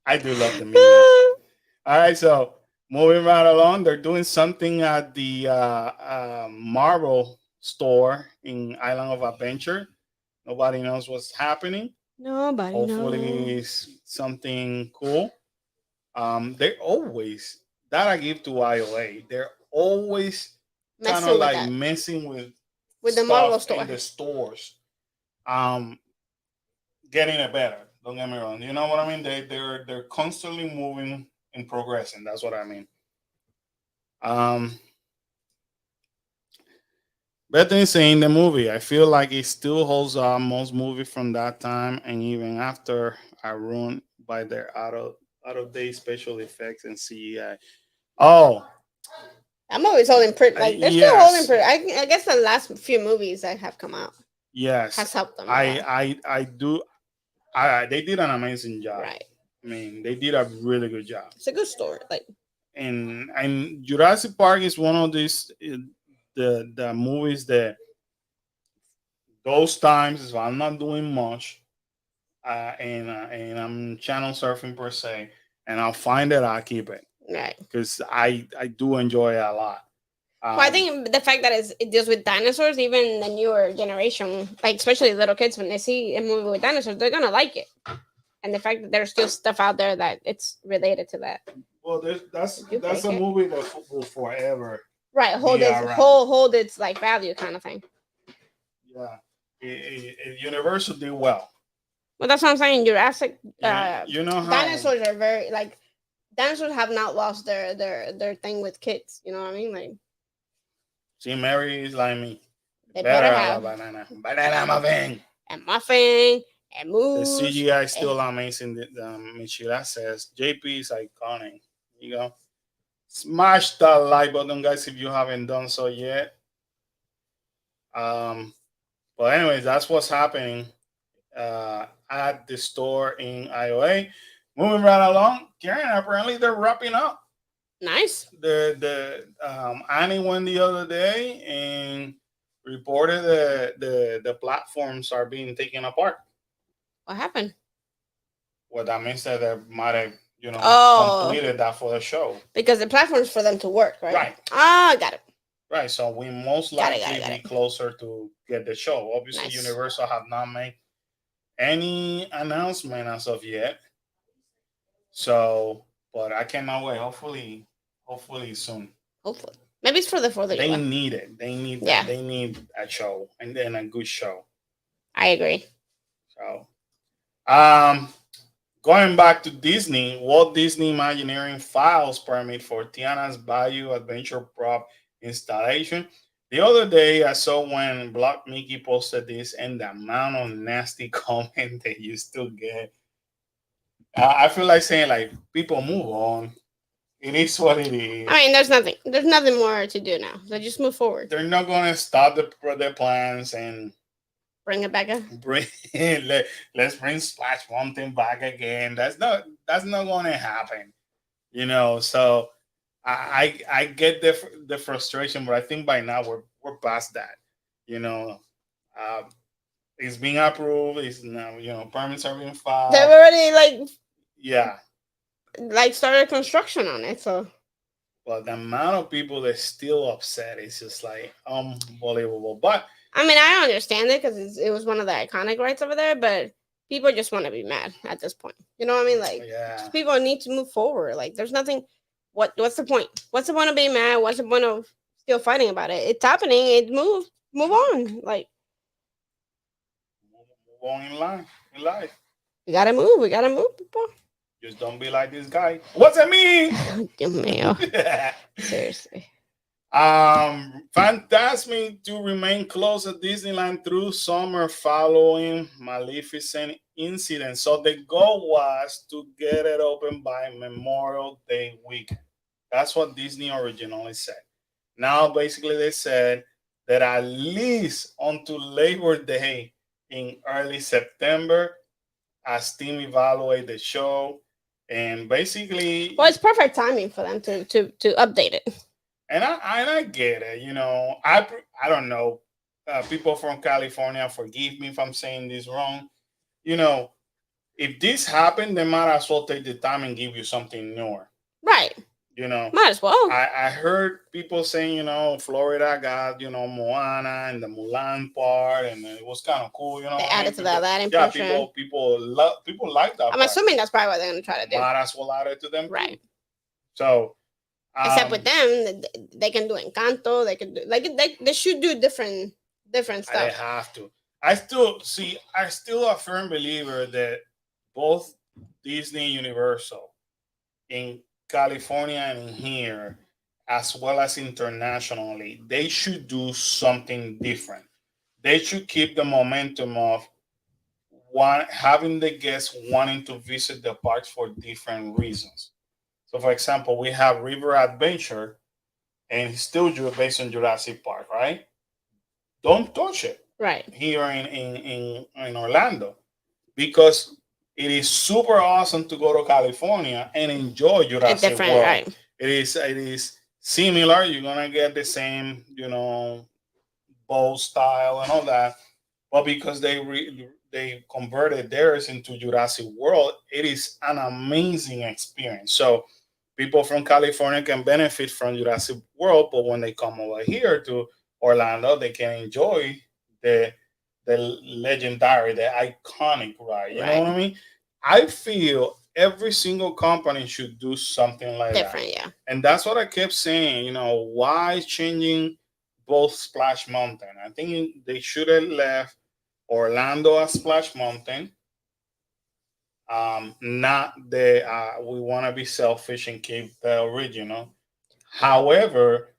S1: I do love the Minions. All right, so moving right along, they're doing something at the Marvel store in Island of Adventure. Nobody knows what's happening.
S2: Nobody
S1: Hopefully,
S2: knows.
S1: it's something cool. They always that I give to IOA. They're always kind
S2: Messing
S1: of
S2: with
S1: like
S2: that.
S1: messing with
S2: With the
S1: stuff
S2: Marvel store.
S1: in the stores. Getting it better. Don't get me wrong. You know what I mean? They're constantly moving and progressing. That's what I mean. Bethany saying the movie. I feel like it still holds up. Most movies from that time and even after are ruined by their out of date special effects and CGI. Oh,
S2: I'm always holding pretty. Like they're still
S1: Yes.
S2: holding pretty. I guess the last few movies that have come out
S1: yes.
S2: has helped them. a lot.
S1: I do. They did an amazing job.
S2: Right.
S1: I mean, they did a really good job.
S2: It's a good story. Like
S1: And Jurassic Park is one of these the movies that those times if I'm not doing much and I'm channel surfing per se and I'll find it, I'll keep it
S2: right.
S1: because I do enjoy it a lot.
S2: Well, I think the fact that it deals with dinosaurs, even the newer generation, like especially little kids, when they see a movie with dinosaurs, they're gonna like it. And the fact that there's still stuff out there that it's related to that.
S1: well, that's
S2: You
S1: a
S2: like it?
S1: movie that will forever.
S2: Right. Hold
S1: Yeah,
S2: its
S1: right.
S2: hold its like value kind of thing.
S1: Yeah, Universal did well.
S2: Well, that's what I'm saying. Jurassic
S1: You know how
S2: dinosaurs are very like dinosaurs have not lost their thing with kids. You know what I mean? Like
S1: See, Mary is like me.
S2: they
S1: Better
S2: better
S1: have a
S2: have
S1: banana. Banana muffin.
S2: and muffin and
S1: The
S2: moose.
S1: CGI is still amazing. Michela says JP is iconic. You go. Smash that like button, guys, if you haven't done so yet. But anyways, that's what's happening at the store in IOA. Moving right along, Karen. Apparently, they're wrapping up.
S2: Nice.
S1: The Annie went the other day and reported that the platforms are being taken apart.
S2: What happened?
S1: Well, that means that they might have
S2: Oh,
S1: completed that for the show.
S2: because the platform's for them to work, right?
S1: Right.
S2: Ah, got it.
S1: Right, so we most
S2: Got it,
S1: likely
S2: got it.
S1: be closer to get the show. Obviously,
S2: Nice.
S1: Universal have not made any announcement as of yet. So, but I cannot wait. Hopefully soon.
S2: Hopefully, maybe it's for the 4th of
S1: They
S2: July.
S1: need it. They need
S2: Yeah.
S1: they need a show and then a good show.
S2: I agree.
S1: So, going back to Disney, Walt Disney Imagineering files permit for Tiana's Bayou Adventure prop installation. The other day, I saw when Block Mickey posted this and the amount of nasty comment they used to get. I feel like saying, like, people move on. It is what it is.
S2: I mean, there's nothing more to do now. So just move forward.
S1: They're not going to stop their plans and
S2: Bring it back up.
S1: let's bring Splash Mountain back again. That's not going to happen. So I get the frustration, but I think by now we're past that. It's being approved. It's now permits are being filed.
S2: They've already
S1: Yeah,
S2: started construction on it. So,
S1: but the amount of people that's still upset is just like unbelievable. But
S2: I mean, I understand it because it was one of the iconic rides over there, but people just want to be mad at this point. You know what I mean? Like,
S1: yeah,
S2: people need to move forward. Like, there's nothing. What's the point? What's the point of being mad? What's the point of still fighting about it? It's happening. It move on. Like,
S1: move on in life.
S2: we gotta move. We gotta move, people.
S1: Just don't be like this guy. What's it mean?
S2: Dios mío. Seriously.
S1: Fantasmic to remain closed at Disneyland through summer following Maleficent incident. So the goal was to get it open by Memorial Day weekend. That's what Disney originally said. Now, basically, they said that at least until Labor Day in early September, as team evaluate the show, and basically,
S2: Well, it's perfect timing for them to update it.
S1: And I get it. I don't know. People from California, forgive me if I'm saying this wrong. If this happened, they might as well take the time and give you something newer.
S2: Right. Might as well.
S1: I heard people saying, Florida got, Moana and the Mulan part, and it was kind of cool,
S2: They added to that impression.
S1: Yeah, people like that.
S2: I'm assuming that's probably what they're going to try to do.
S1: Might as well add it to them.
S2: Right.
S1: Too. So.
S2: Except with them, they can do Encanto. They can do they should do different stuff.
S1: They have to. I still a firm believer that both Disney and Universal in California and in here, as well as internationally, they should do something different. They should keep the momentum of having the guests wanting to visit the parks for different reasons. So, for example, we have River Adventure, and it's still based on Jurassic Park, right? Don't touch it,
S2: right?
S1: Here in Orlando, because it is super awesome to go to California and enjoy Jurassic World.
S2: Right?
S1: It is similar. You're gonna get the same, bow style and all that, but because they converted theirs into Jurassic World, it is an amazing experience. So people from California can benefit from Jurassic World, but when they come over here to Orlando, they can enjoy the legendary, the iconic ride. You know what I mean? I feel every single company should do something like
S2: different,
S1: that.
S2: Yeah.
S1: And that's what I kept saying. Why changing both Splash Mountain? I think they should have left Orlando as Splash Mountain, Not that we want to be selfish and keep the original. However,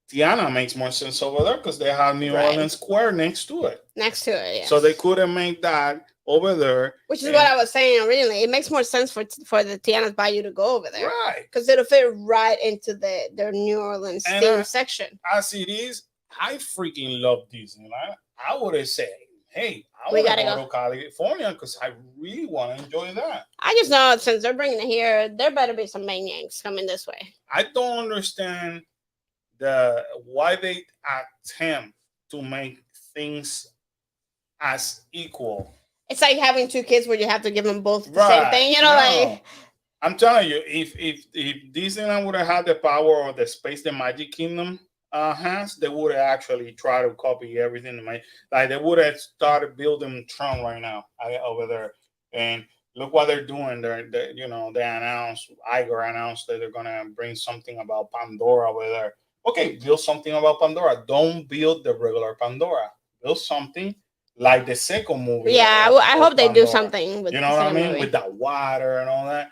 S1: Tiana makes more sense over there because they have New
S2: Right.
S1: Orleans Square next to it.
S2: Next to it, yeah.
S1: So they couldn't make that over there.
S2: Which is
S1: and-
S2: what I was saying originally. It makes more sense for the Tiana's Bayou to go over there
S1: Right.
S2: because it'll fit right into their New Orleans
S1: And,
S2: theme section.
S1: As it is, I freaking love Disneyland. I would have said, hey, I
S2: We
S1: want to
S2: gotta
S1: go to California because I really want to enjoy that.
S2: I just know since they're bringing it here, there better be some maniacs coming this way.
S1: I don't understand why they attempt to make things as equal.
S2: It's like having two kids where you have to give them both the
S1: Right.
S2: same thing. You know,
S1: No.
S2: like
S1: I'm telling you, if Disneyland would have had the power or the space the Magic Kingdom has, they would have actually tried to copy everything. Like they would have started building Tron right now over there, and look what they're doing. They announced Iger announced that they're gonna bring something about Pandora over there. Okay, build something about Pandora. Don't build the regular Pandora. Build something like the second movie.
S2: yeah. I hope they do
S1: Pandora.
S2: something with
S1: You
S2: the
S1: know what I
S2: second
S1: mean?
S2: movie.
S1: With that water and all that.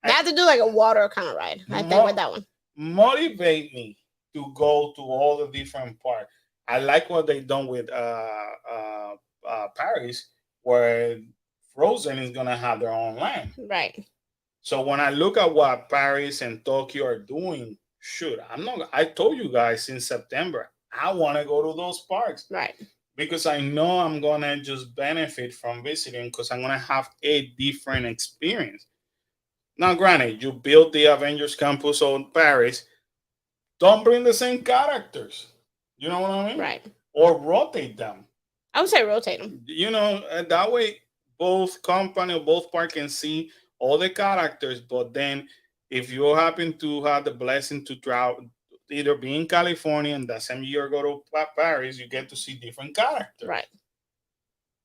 S2: They have to do like a water kind of ride. I think with that one.
S1: Motivate me to go to all the different parts. I like what they done with Paris, where Frozen is gonna have their own land.
S2: Right.
S1: So when I look at what Paris and Tokyo are doing, shoot, I'm not. I told you guys in September, I want to go to those parks
S2: Right.
S1: because I know I'm gonna just benefit from visiting because I'm gonna have a different experience. Now, granted, you build the Avengers campus on Paris. Don't bring the same characters. You know what I mean?
S2: Right.
S1: Or rotate them.
S2: I would say rotate them.
S1: You know, that way both company or both park can see all the characters. But then, if you happen to have the blessing to travel, either be in California and the same year go to Paris, you get to see different characters.
S2: Right.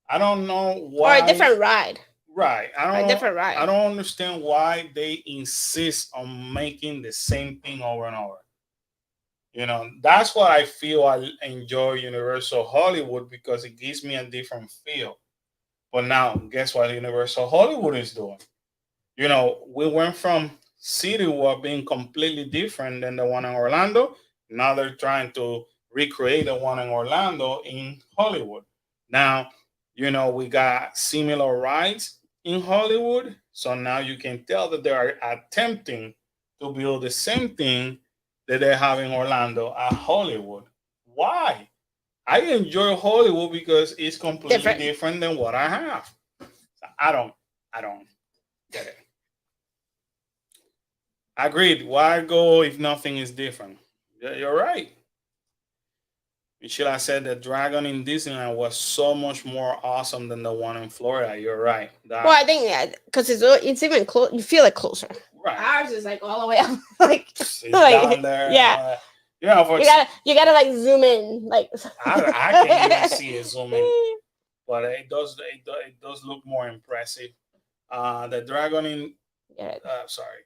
S1: I don't know why.
S2: Or a different ride.
S1: Right.
S2: A different ride.
S1: I don't understand why they insist on making the same thing over and over. You know, that's what I feel I enjoy Universal Hollywood because it gives me a different feel. But now, guess what Universal Hollywood is doing? You know, we went from City Walk being completely different than the one in Orlando. Now they're trying to recreate the one in Orlando in Hollywood. Now, you know, we got similar rides in Hollywood. So now you can tell that they are attempting to build the same thing that they have in Orlando at Hollywood. Why? I enjoy Hollywood because it's completely different than what I have. So I don't get it. Agreed. Why go if nothing is different? You're right. Michelle said the dragon in Disneyland was so much more awesome than the one in Florida. You're right.
S2: Well, I think because it's even close. You feel it closer.
S1: Right.
S2: Ours is like all the way up, like
S1: It's
S2: like,
S1: down there.
S2: yeah.
S1: You know,
S2: you gotta like zoom in, like
S1: I can't even see it zoom in, but it does look more impressive. The dragon in sorry.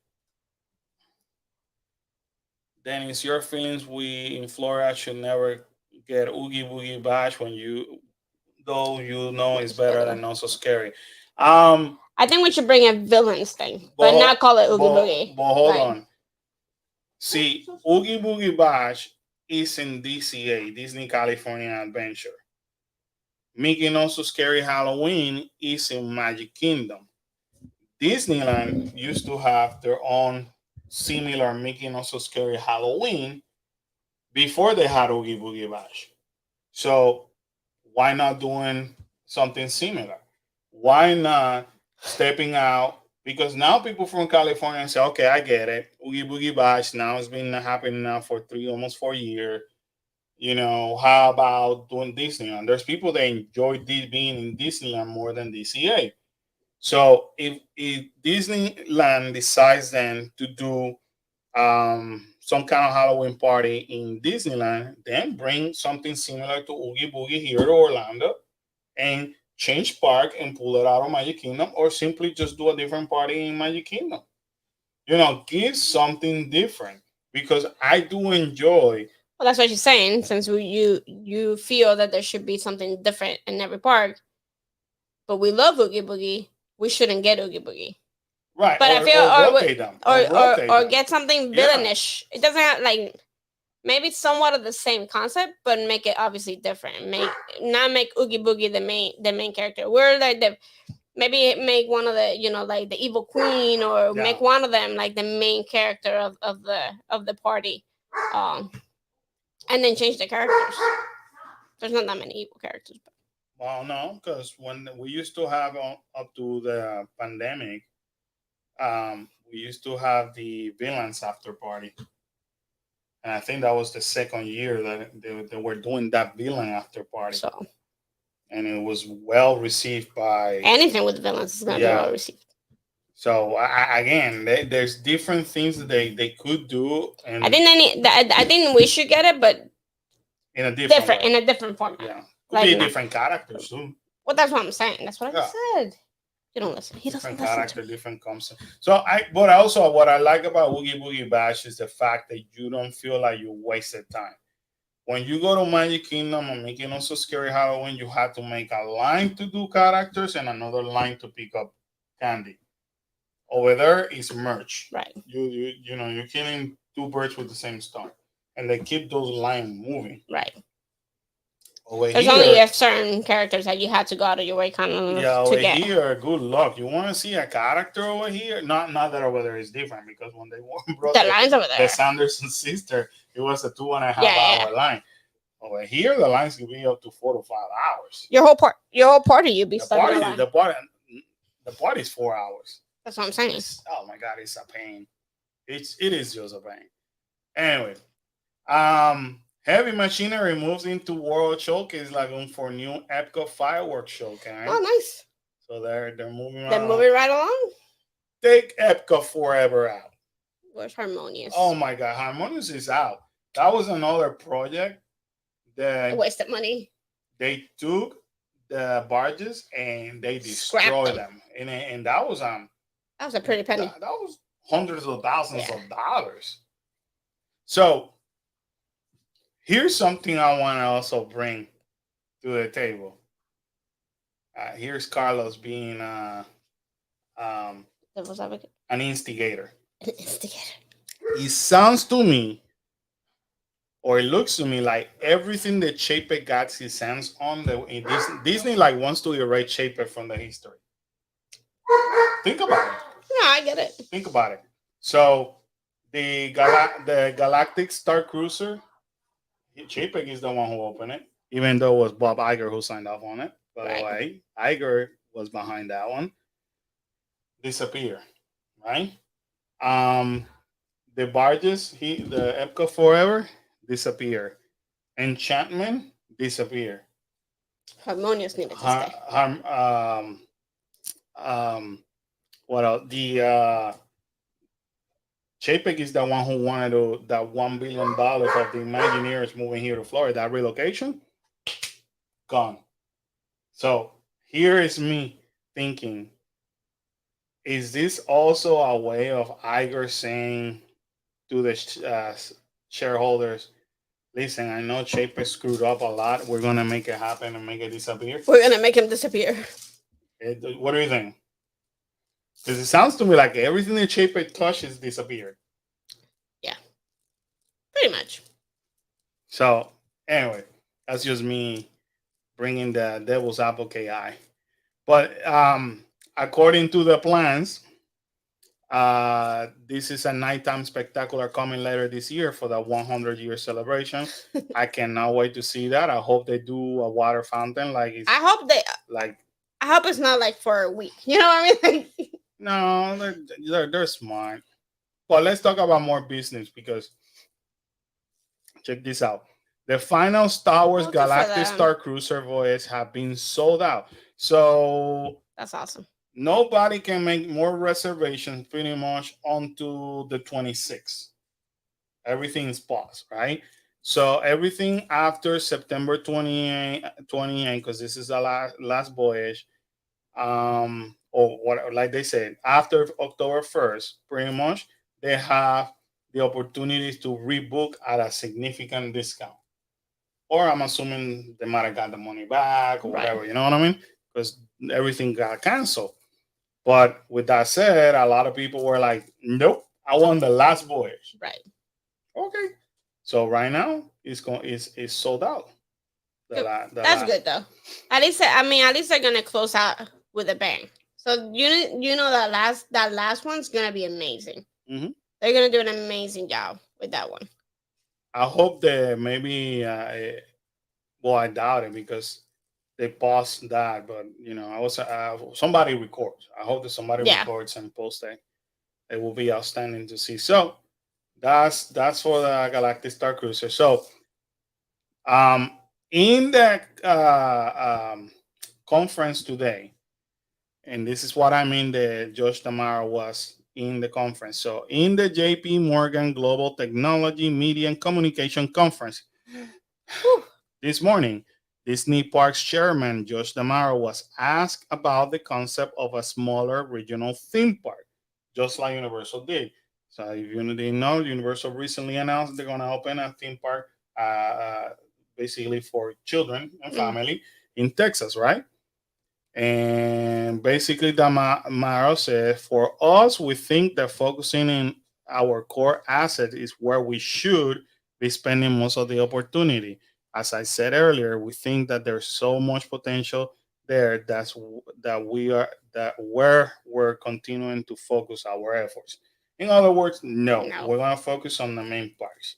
S1: Dennis, your feelings we in Florida should never get Oogie Boogie Bash when though you know it's better than not so scary.
S2: I think we should bring a villains thing, but not call it Oogie Boogie.
S1: But hold on. See, Oogie Boogie Bash is in DCA, Disney California Adventure. Mickey Not So Scary Halloween is in Magic Kingdom. Disneyland used to have their own similar Mickey Not So Scary Halloween before they had Oogie Boogie Bash. So why not doing something similar? Why not stepping out? Because now people from California say, okay, I get it. Oogie Boogie Bash now it's been happening now for almost 4 years. You know, how about doing Disneyland? There's people that enjoy being in Disneyland more than DCA. So if Disneyland decides then to do some kind of Halloween party in Disneyland, then bring something similar to Oogie Boogie here to Orlando and change park and pull it out of Magic Kingdom, or simply just do a different party in Magic Kingdom. You know, give something different because I do enjoy.
S2: Well, that's what she's saying. Since you feel that there should be something different in every park, but we love Oogie Boogie, we shouldn't get Oogie Boogie.
S1: Right.
S2: But I feel
S1: or
S2: or
S1: rotate them.
S2: or,
S1: rotate
S2: or
S1: them.
S2: get something
S1: Yeah.
S2: villainish. It doesn't have like maybe somewhat of the same concept, but make it obviously different. Not make Oogie Boogie the main character. We're like the maybe make one of the like the evil queen, or
S1: Yeah.
S2: make one of them like the main character of the party, and then change the characters. There's not that many evil characters. But.
S1: Well, no, because when we used to have up to the pandemic, we used to have the villains after party. And I think that was the second year that they were doing that villain after party.
S2: So
S1: and it was well received by
S2: anything with villains is gonna be well received.
S1: So again, there's different things that they could do, and
S2: I think we should get it, but
S1: in a different
S2: format.
S1: Yeah, could be different characters too.
S2: Well, that's what I'm saying. That's what I said. You don't listen. He doesn't
S1: listen. Character, different concept. So but also what I like about Oogie Boogie Bash is the fact that you don't feel like you wasted time. When you go to Magic Kingdom and Mickey Not So Scary Halloween, you have to make a line to do characters and another line to pick up candy. Over there is merch.
S2: Right.
S1: You're killing two birds with the same stone, and they keep those lines moving.
S2: Right.
S1: There's
S2: only certain characters that you have to go out of your way kind of
S1: to get. Here, good luck. You want to see a character over here? Not that over there is different, because when they brought
S2: the lines over there,
S1: the Sanderson sister, it was a 2.5 hour line. Over here, the lines can be up to 4 to 5 hours.
S2: Your whole party, you'd be stuck in the line.
S1: The party is 4 hours.
S2: That's what I'm saying.
S1: Oh my God, it's a pain. It is just a pain. Anyway, Heavy Machinery moves into World Showcase Lagoon for new Epcot fireworks show.
S2: Oh, nice.
S1: So they're moving.
S2: They're moving right along.
S1: Take Epcot forever out.
S2: Where's Harmonious?
S1: Oh my God, Harmonious is out. That was another project that
S2: wasted money.
S1: They took the barges and they destroyed them. And that was
S2: that was a pretty penny.
S1: That was hundreds of thousands of dollars. So here's something I want to also bring to the table. Here's Carlos being an instigator.
S2: An instigator.
S1: It sounds to me, or it looks to me, like everything that Chapek got his hands on, Disney like wants to erase Chapek from the history. Think about it.
S2: No, I get it.
S1: Think about it. So the Galactic Star Cruiser, Chapek is the one who opened it, even though it was Bob Iger who signed off on it. By the way, Iger was behind that one. Disappear, right? The barges, the Epcot Forever, disappear. Enchantment, disappear.
S2: Harmonious needed to stay.
S1: What else? The Chapek is the one who wanted that $1 billion of the Imagineers moving here to Florida. That relocation, gone. So here is me thinking, is this also a way of Iger saying to the shareholders, listen, I know Chapek screwed up a lot. We're going to make it happen and make it disappear.
S2: We're going to make him disappear.
S1: What do you think? Because it sounds to me like everything that Chapek touches disappeared.
S2: Yeah. Pretty much.
S1: So, anyway, that's just me bringing the devil's advocate eye. But according to the plans, this is a nighttime spectacular coming later this year for the 100-year celebration. I cannot wait to see that. I hope they do a water fountain I
S2: hope it's not like for a week. You know what I mean?
S1: No, they're smart. But let's talk about more business, because check this out. The final Star Wars Galactic Star Cruiser voyage have been sold out. So
S2: that's awesome.
S1: Nobody can make more reservations pretty much until the 26th. Everything is paused, right? So everything after September 28, because this is the last voyage, or what, like they said, after October 1st, pretty much, they have the opportunity to rebook at a significant discount. Or I'm assuming they might have got the money back or whatever, you know what I mean? Because everything got canceled. But with that said, a lot of people were like, "Nope, I want the last voyage."
S2: Right.
S1: Okay, so right now it's sold out.
S2: Good.
S1: The
S2: That's
S1: last.
S2: good though. I mean, at least they're gonna close out with a bang. So you know that last one's gonna be amazing.
S1: Mhm.
S2: They're gonna do an amazing job with that one.
S1: I hope that maybe well, I doubt it because they paused that, but I was somebody records. I hope that somebody
S2: Yeah.
S1: records and posts it. It will be outstanding to see. So that's for the Galactic Star Cruiser. So um, in the conference today, and this is what I mean that Josh Damaro was in the conference. So in the JP Morgan Global Technology Media and Communication Conference
S2: Whew.
S1: this morning, Disney Parks chairman Josh Damaro was asked about the concept of a smaller regional theme park, just like Universal did. So if you didn't know, Universal recently announced they're going to open a theme park, basically for children and
S2: Mm.
S1: family in Texas, right? And basically, Damaro said, for us, we think that focusing in our core asset is where we should be spending most of the opportunity. As I said earlier, we think that there's so much potential there that where we're continuing to focus our efforts. In other words, no,
S2: No.
S1: we're going to focus on the main parks.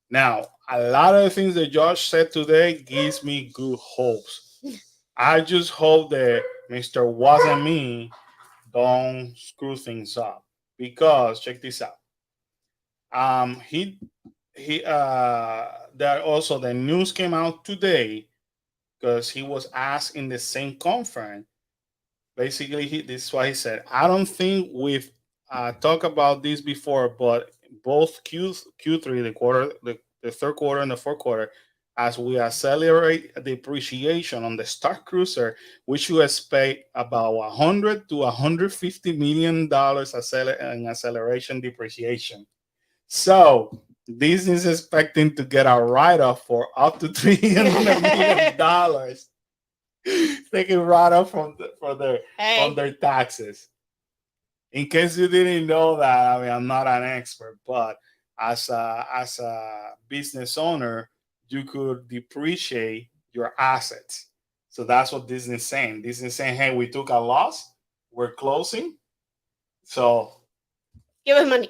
S1: Now, a lot of the things that Josh said today gives me good hopes. I just hope that Mr. Wasn't Me don't screw things up because check this out. He that also the news came out today because he was asked in the same conference. Basically, this is what he said. I don't think we've talked about this before, but both Q3, the third quarter and the fourth quarter, as we accelerate the depreciation on the Star Cruiser, we should expect about 100 to 150 million dollars in acceleration depreciation. So Disney is expecting to get a write-off for up to $300 million. They can write off from
S2: Hey.
S1: their taxes. In case you didn't know that, I mean, I'm not an expert, but as a business owner, you could depreciate your assets. So that's what Disney's saying. Disney's saying, "Hey, we took a loss. We're closing. So
S2: Give us money.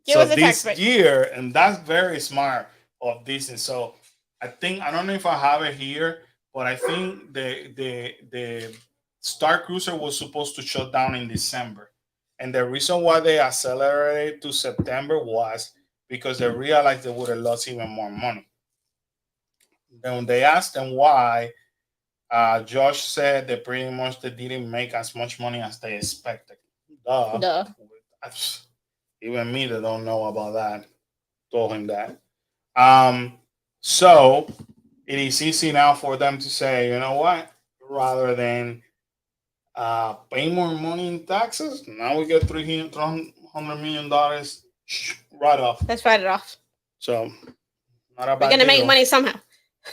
S2: Give
S1: so
S2: us the tax
S1: this
S2: break.
S1: year," and that's very smart of Disney. So I don't know if I have it here, but I think the Star Cruiser was supposed to shut down in December, and the reason why they accelerated to September was because they realized they would have lost even more money. Then when they asked them why, Josh said that pretty much they didn't make as much money as they expected. Duh.
S2: Duh.
S1: Even me that don't know about that told him that. Um, so it is easy now for them to say, you know what, rather than pay more money in taxes, now we get $300 million right off.
S2: Let's write it off.
S1: So not a
S2: We're
S1: bad
S2: gonna make
S1: deal.
S2: money somehow.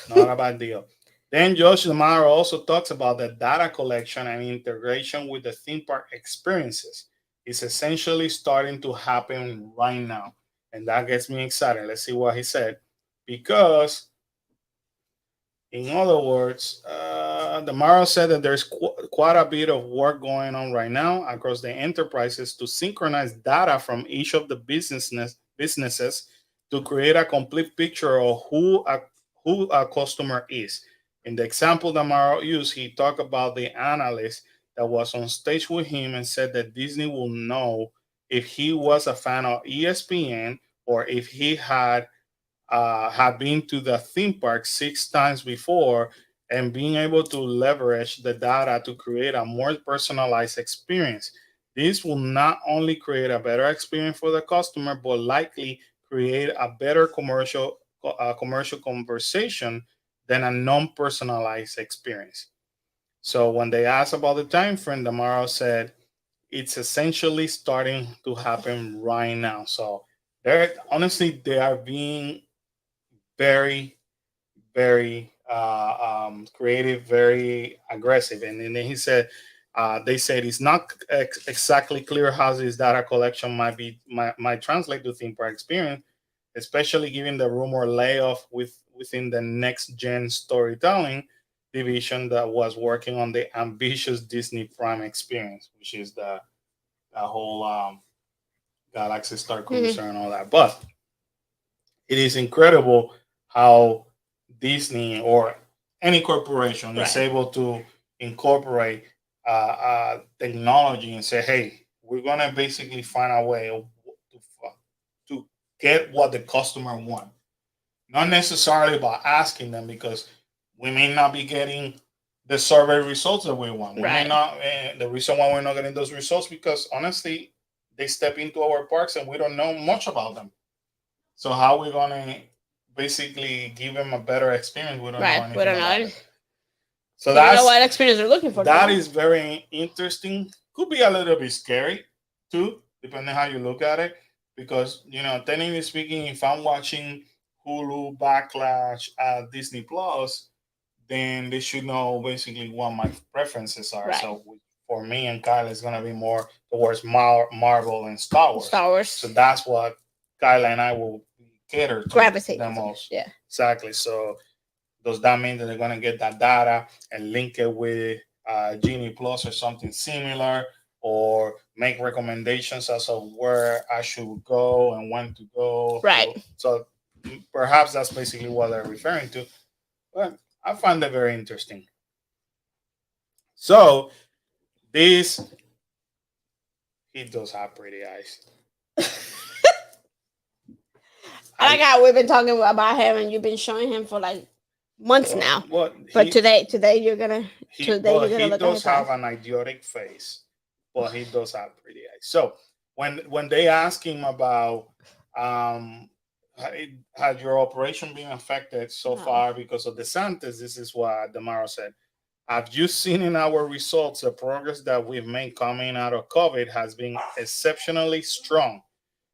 S1: Not a bad deal. Then Josh Lamar also talks about the data collection and integration with the theme park experiences. It's essentially starting to happen right now. And that gets me excited. Let's see what he said. Because, in other words, Damaro said that there's quite a bit of work going on right now across the enterprises to synchronize data from each of the businesses to create a complete picture of who a customer is. In the example that Maro used, he talked about the analyst that was on stage with him and said that Disney will know if he was a fan of ESPN or if he had been to the theme park 6 times before and being able to leverage the data to create a more personalized experience. This will not only create a better experience for the customer, but likely create a better commercial conversation than a non-personalized experience. So when they asked about the time frame, Damaro said it's essentially starting to happen right now. So they're honestly they are being very, very creative, very aggressive. And then he said They said it's not exactly clear how this data collection might translate to theme park experience, especially given the rumor layoff within the next gen storytelling division that was working on the ambitious Disney Prime experience, which is the whole Galaxy Star
S2: Mhm.
S1: Cruiser and all that. But it is incredible how Disney or any corporation is
S2: Right.
S1: able to incorporate technology and say, "Hey, we're gonna basically find a way to get what the customer want." Not necessarily by asking them, because we may not be getting the survey results that we want. We may
S2: Right.
S1: not. The reason why we're not getting those results, because honestly, they step into our parks and we don't know much about them. So how we gonna basically give them a better experience? We don't know
S2: Right. We
S1: anything
S2: don't
S1: about
S2: know.
S1: it. So
S2: We don't know what experience they're looking for.
S1: that is very interesting. Could be a little bit scary too, depending how you look at it. Because technically speaking, if I'm watching Hulu Backlash at Disney Plus, then they should know basically what my preferences are.
S2: Right.
S1: So for me and Kyle, it's gonna be more towards Marvel and Star Wars.
S2: Star Wars.
S1: So that's what Kyle and I will cater to
S2: Gravitate
S1: the
S2: to them.
S1: most.
S2: Yeah.
S1: Exactly. So does that mean that they're gonna get that data and link it with Genie Plus or something similar, or make recommendations as of where I should go and when to go?
S2: Right.
S1: So perhaps that's basically what they're referring to. But I find that very interesting. So this he does have pretty eyes.
S2: I like how we've been talking about him and you've been showing him for like months now. But today you're gonna
S1: he
S2: look at
S1: does
S2: his
S1: have
S2: eyes.
S1: an idiotic face, but he does have pretty eyes. So when they ask him about um had your operation been affected so
S2: No.
S1: far because of DeSantis, this is what Demaro said. Have you seen in our results the progress that we've made coming out of COVID has been exceptionally strong.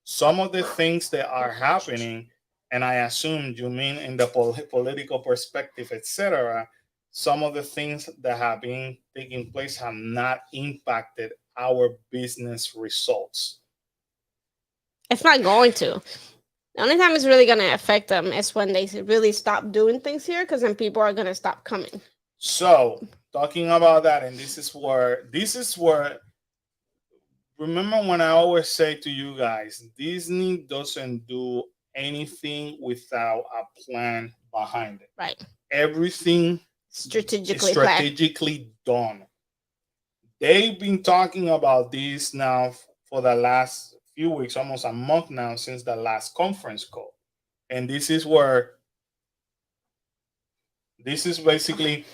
S1: Some of the things that are happening, and I assume you mean in the political perspective, etc., some of the things that have been taking place have not impacted our business results.
S2: It's not going to. The only time it's really gonna affect them is when they really stop doing things here, because then people are gonna stop coming.
S1: So, talking about that, and this is where remember when I always say to you guys, Disney doesn't do anything without a plan behind it.
S2: Right.
S1: Everything is
S2: Strategically planned.
S1: strategically done. They've been talking about this now for the last few weeks, almost a month now, since the last conference call. And this is basically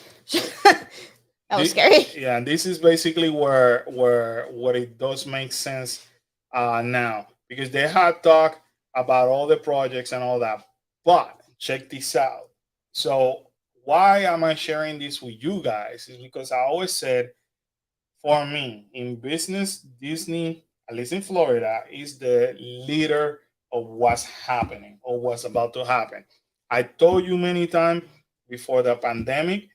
S2: That was scary.
S1: Yeah, this is basically where what it does make sense now, because they had talked about all the projects and all that. But check this out. So why am I sharing this with you guys? Is because I always said, for me in business, Disney, at least in Florida, is the leader of what's happening or what's about to happen. I told you many times before the pandemic,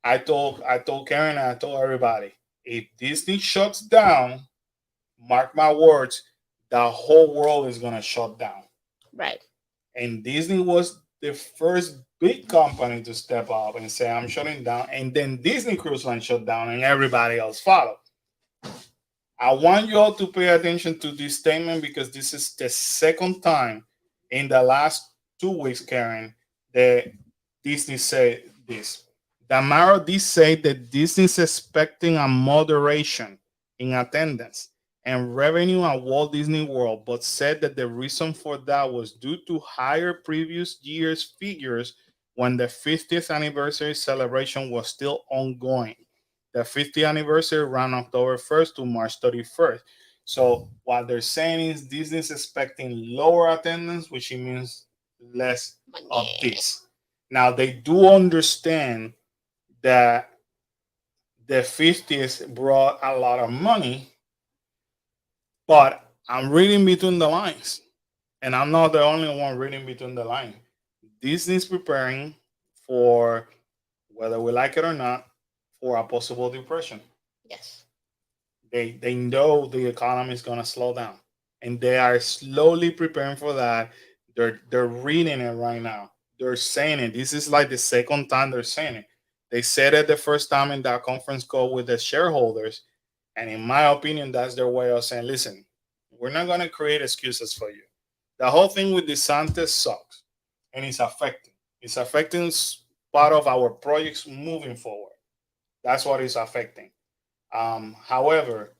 S1: I told Karen and I told everybody, if Disney shuts down, mark my words, the whole world is gonna shut down.
S2: Right.
S1: And Disney was the first big company to step up and say, I'm shutting down. And then Disney Cruise Line shut down and everybody else followed. I want you all to pay attention to this statement, because this is the second time in the last 2 weeks, Karen, that Disney said this. Damaro did say that Disney is expecting a moderation in attendance and revenue at Walt Disney World, but said that the reason for that was due to higher previous year's figures when the 50th anniversary celebration was still ongoing. The 50th anniversary ran October 1st to March 31st. So what they're saying is Disney's expecting lower attendance, which means less of this. Now they do understand that the 50th brought a lot of money, but I'm reading between the lines, and I'm not the only one reading between the lines. Disney's preparing for, whether we like it or not, for a possible depression.
S2: Yes.
S1: They know the economy is gonna slow down, and they are slowly preparing for that. They're reading it right now. They're saying it. This is like the second time they're saying it. They said it the first time in that conference call with the shareholders, and in my opinion, that's their way of saying, "Listen, we're not gonna create excuses for you." The whole thing with DeSantis sucks, and it's affecting part of our projects moving forward. That's what it's affecting. However,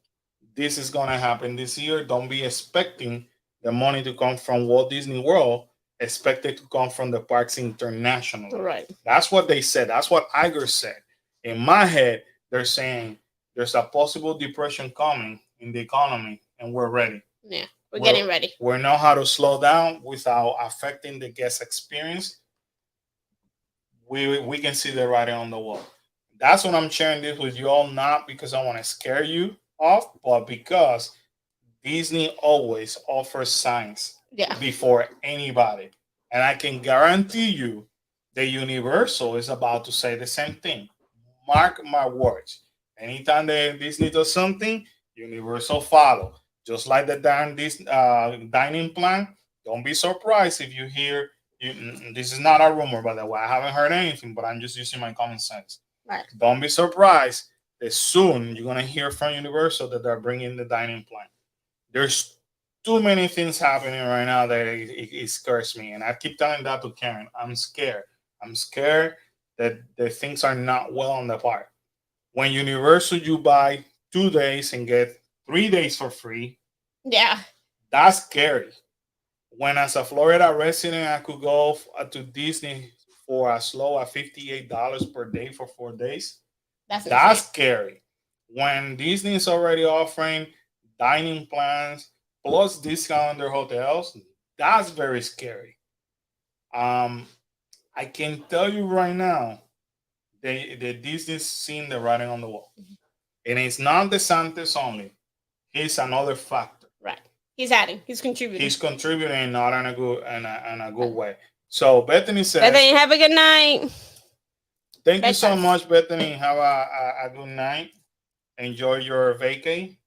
S1: this is going to happen this year. Don't be expecting the money to come from Walt Disney World. Expect it to come from the parks internationally.
S2: Right.
S1: That's what they said. That's what Iger said. In my head, they're saying there's a possible depression coming in the economy, and we're ready.
S2: Yeah, we're getting ready.
S1: We know how to slow down without affecting the guest experience. We can see the writing on the wall. That's what I'm sharing this with you all, not because I want to scare you off, but because Disney always offers signs before anybody. And I can guarantee you the Universal is about to say the same thing. Mark my words. Anytime Disney does something, Universal follow. Just like the dining plan, don't be surprised if you hear, this is not a rumor, by the way. I haven't heard anything, but I'm just using my common sense.
S2: Right.
S1: Don't be surprised that soon you're going to hear from Universal that they're bringing the dining plan. There's too many things happening right now that it scares me. And I keep telling that to Karen. I'm scared. I'm scared that the things are not well on the park. When Universal, you buy 2 days and get 3 days for free.
S2: Yeah.
S1: That's scary. When as a Florida resident, I could go to Disney for as low as $58 per day for 4 days. That's scary. When Disney is already offering dining plans plus discount on their hotels, that's very scary. I can tell you right now, the Disney's seeing the writing on the wall, and it's not DeSantis only. He's another factor.
S2: Right. He's adding. He's contributing.
S1: He's contributing, not in a good way. So Bethany says,
S2: Bethany, have a good night.
S1: Thank you so much, Bethany. Have a good night. Enjoy your vacay.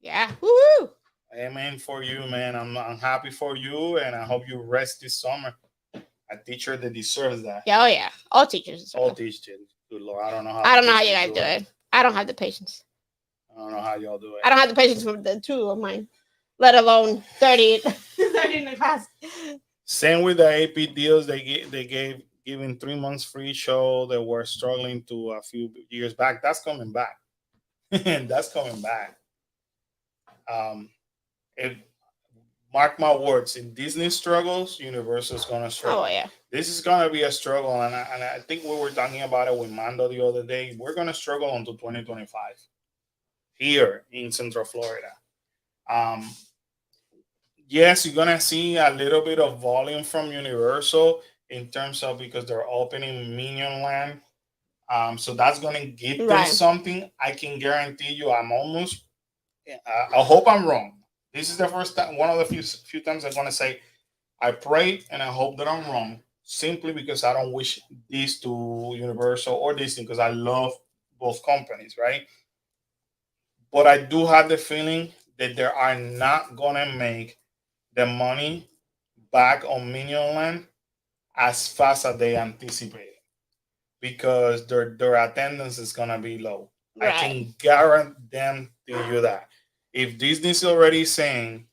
S2: Yeah. Woohoo!
S1: Amen for you, man. I'm happy for you, and I hope you rest this summer. A teacher that deserves that.
S2: Yeah, oh yeah. All teachers.
S1: All teachers. Good Lord, I don't know how.
S2: I don't know how you guys do it. I don't have the patience.
S1: I don't know how y'all do it.
S2: I don't have the patience for the two of mine, let alone 30 in the class.
S1: Same with the AP deals. They gave giving 3 months free show that were struggling to a few years back. That's coming back. That's coming back. If mark my words, if Disney struggles, Universal is gonna struggle.
S2: Oh yeah.
S1: This is gonna be a struggle, and I think we were talking about it with Mando the other day. We're gonna struggle until 2025 here in Central Florida. Yes, you're gonna see a little bit of volume from Universal in terms of because they're opening Minion Land. So that's gonna give them something. I can guarantee you. I hope I'm wrong. This is the first time, one of the few times I'm gonna say, I pray and I hope that I'm wrong. Simply because I don't wish this to Universal or Disney because I love both companies, right? But I do have the feeling that they are not gonna make the money back on Minion Land as fast as they anticipated because their attendance is gonna be low. Right. I can guarantee you that. If Disney's already saying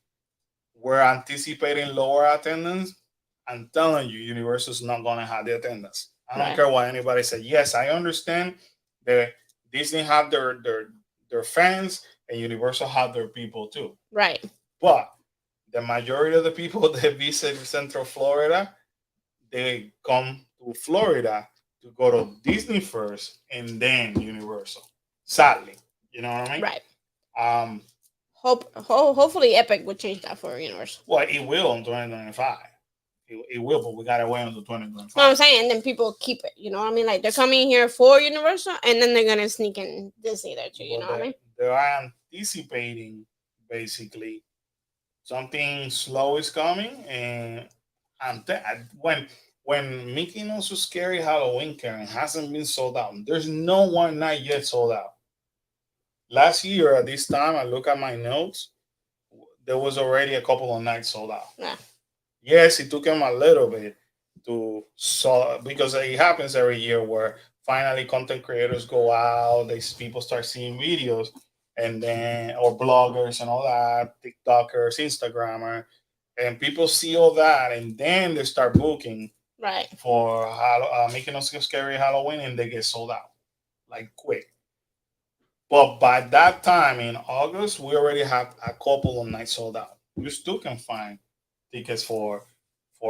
S1: we're anticipating lower attendance, I'm telling you, Universal's not gonna have the attendance. I don't care what anybody says. Yes, I understand that Disney have their fans and Universal have their people too.
S2: Right.
S1: But the majority of the people that visit Central Florida, they come to Florida to go to Disney first and then Universal. Sadly, you know what I mean?
S2: Right. Hopefully Epic will change that for Universal.
S1: Well, it will in 2025. It will, but we gotta wait until 2025.
S2: No, I'm saying, then people keep it. You know what I mean? Like they're coming here for Universal, and then they're gonna sneak in Disney there too. You know what I mean?
S1: They are anticipating basically something slow is coming, and when Mickey Mouse was Scary Halloween Karen hasn't been sold out. There's no one not yet sold out. Last year at this time, I look at my notes. There was already a couple of nights sold out.
S2: Yeah.
S1: Yes, it took him a little bit to solve because it happens every year where finally content creators go out, these people start seeing videos, and then or bloggers and all that, TikTokers, Instagrammer, and people see all that, and then they start booking
S2: Right.
S1: for making us scary Halloween, and they get sold out like quick. But by that time in August, we already have a couple of nights sold out. You still can find tickets for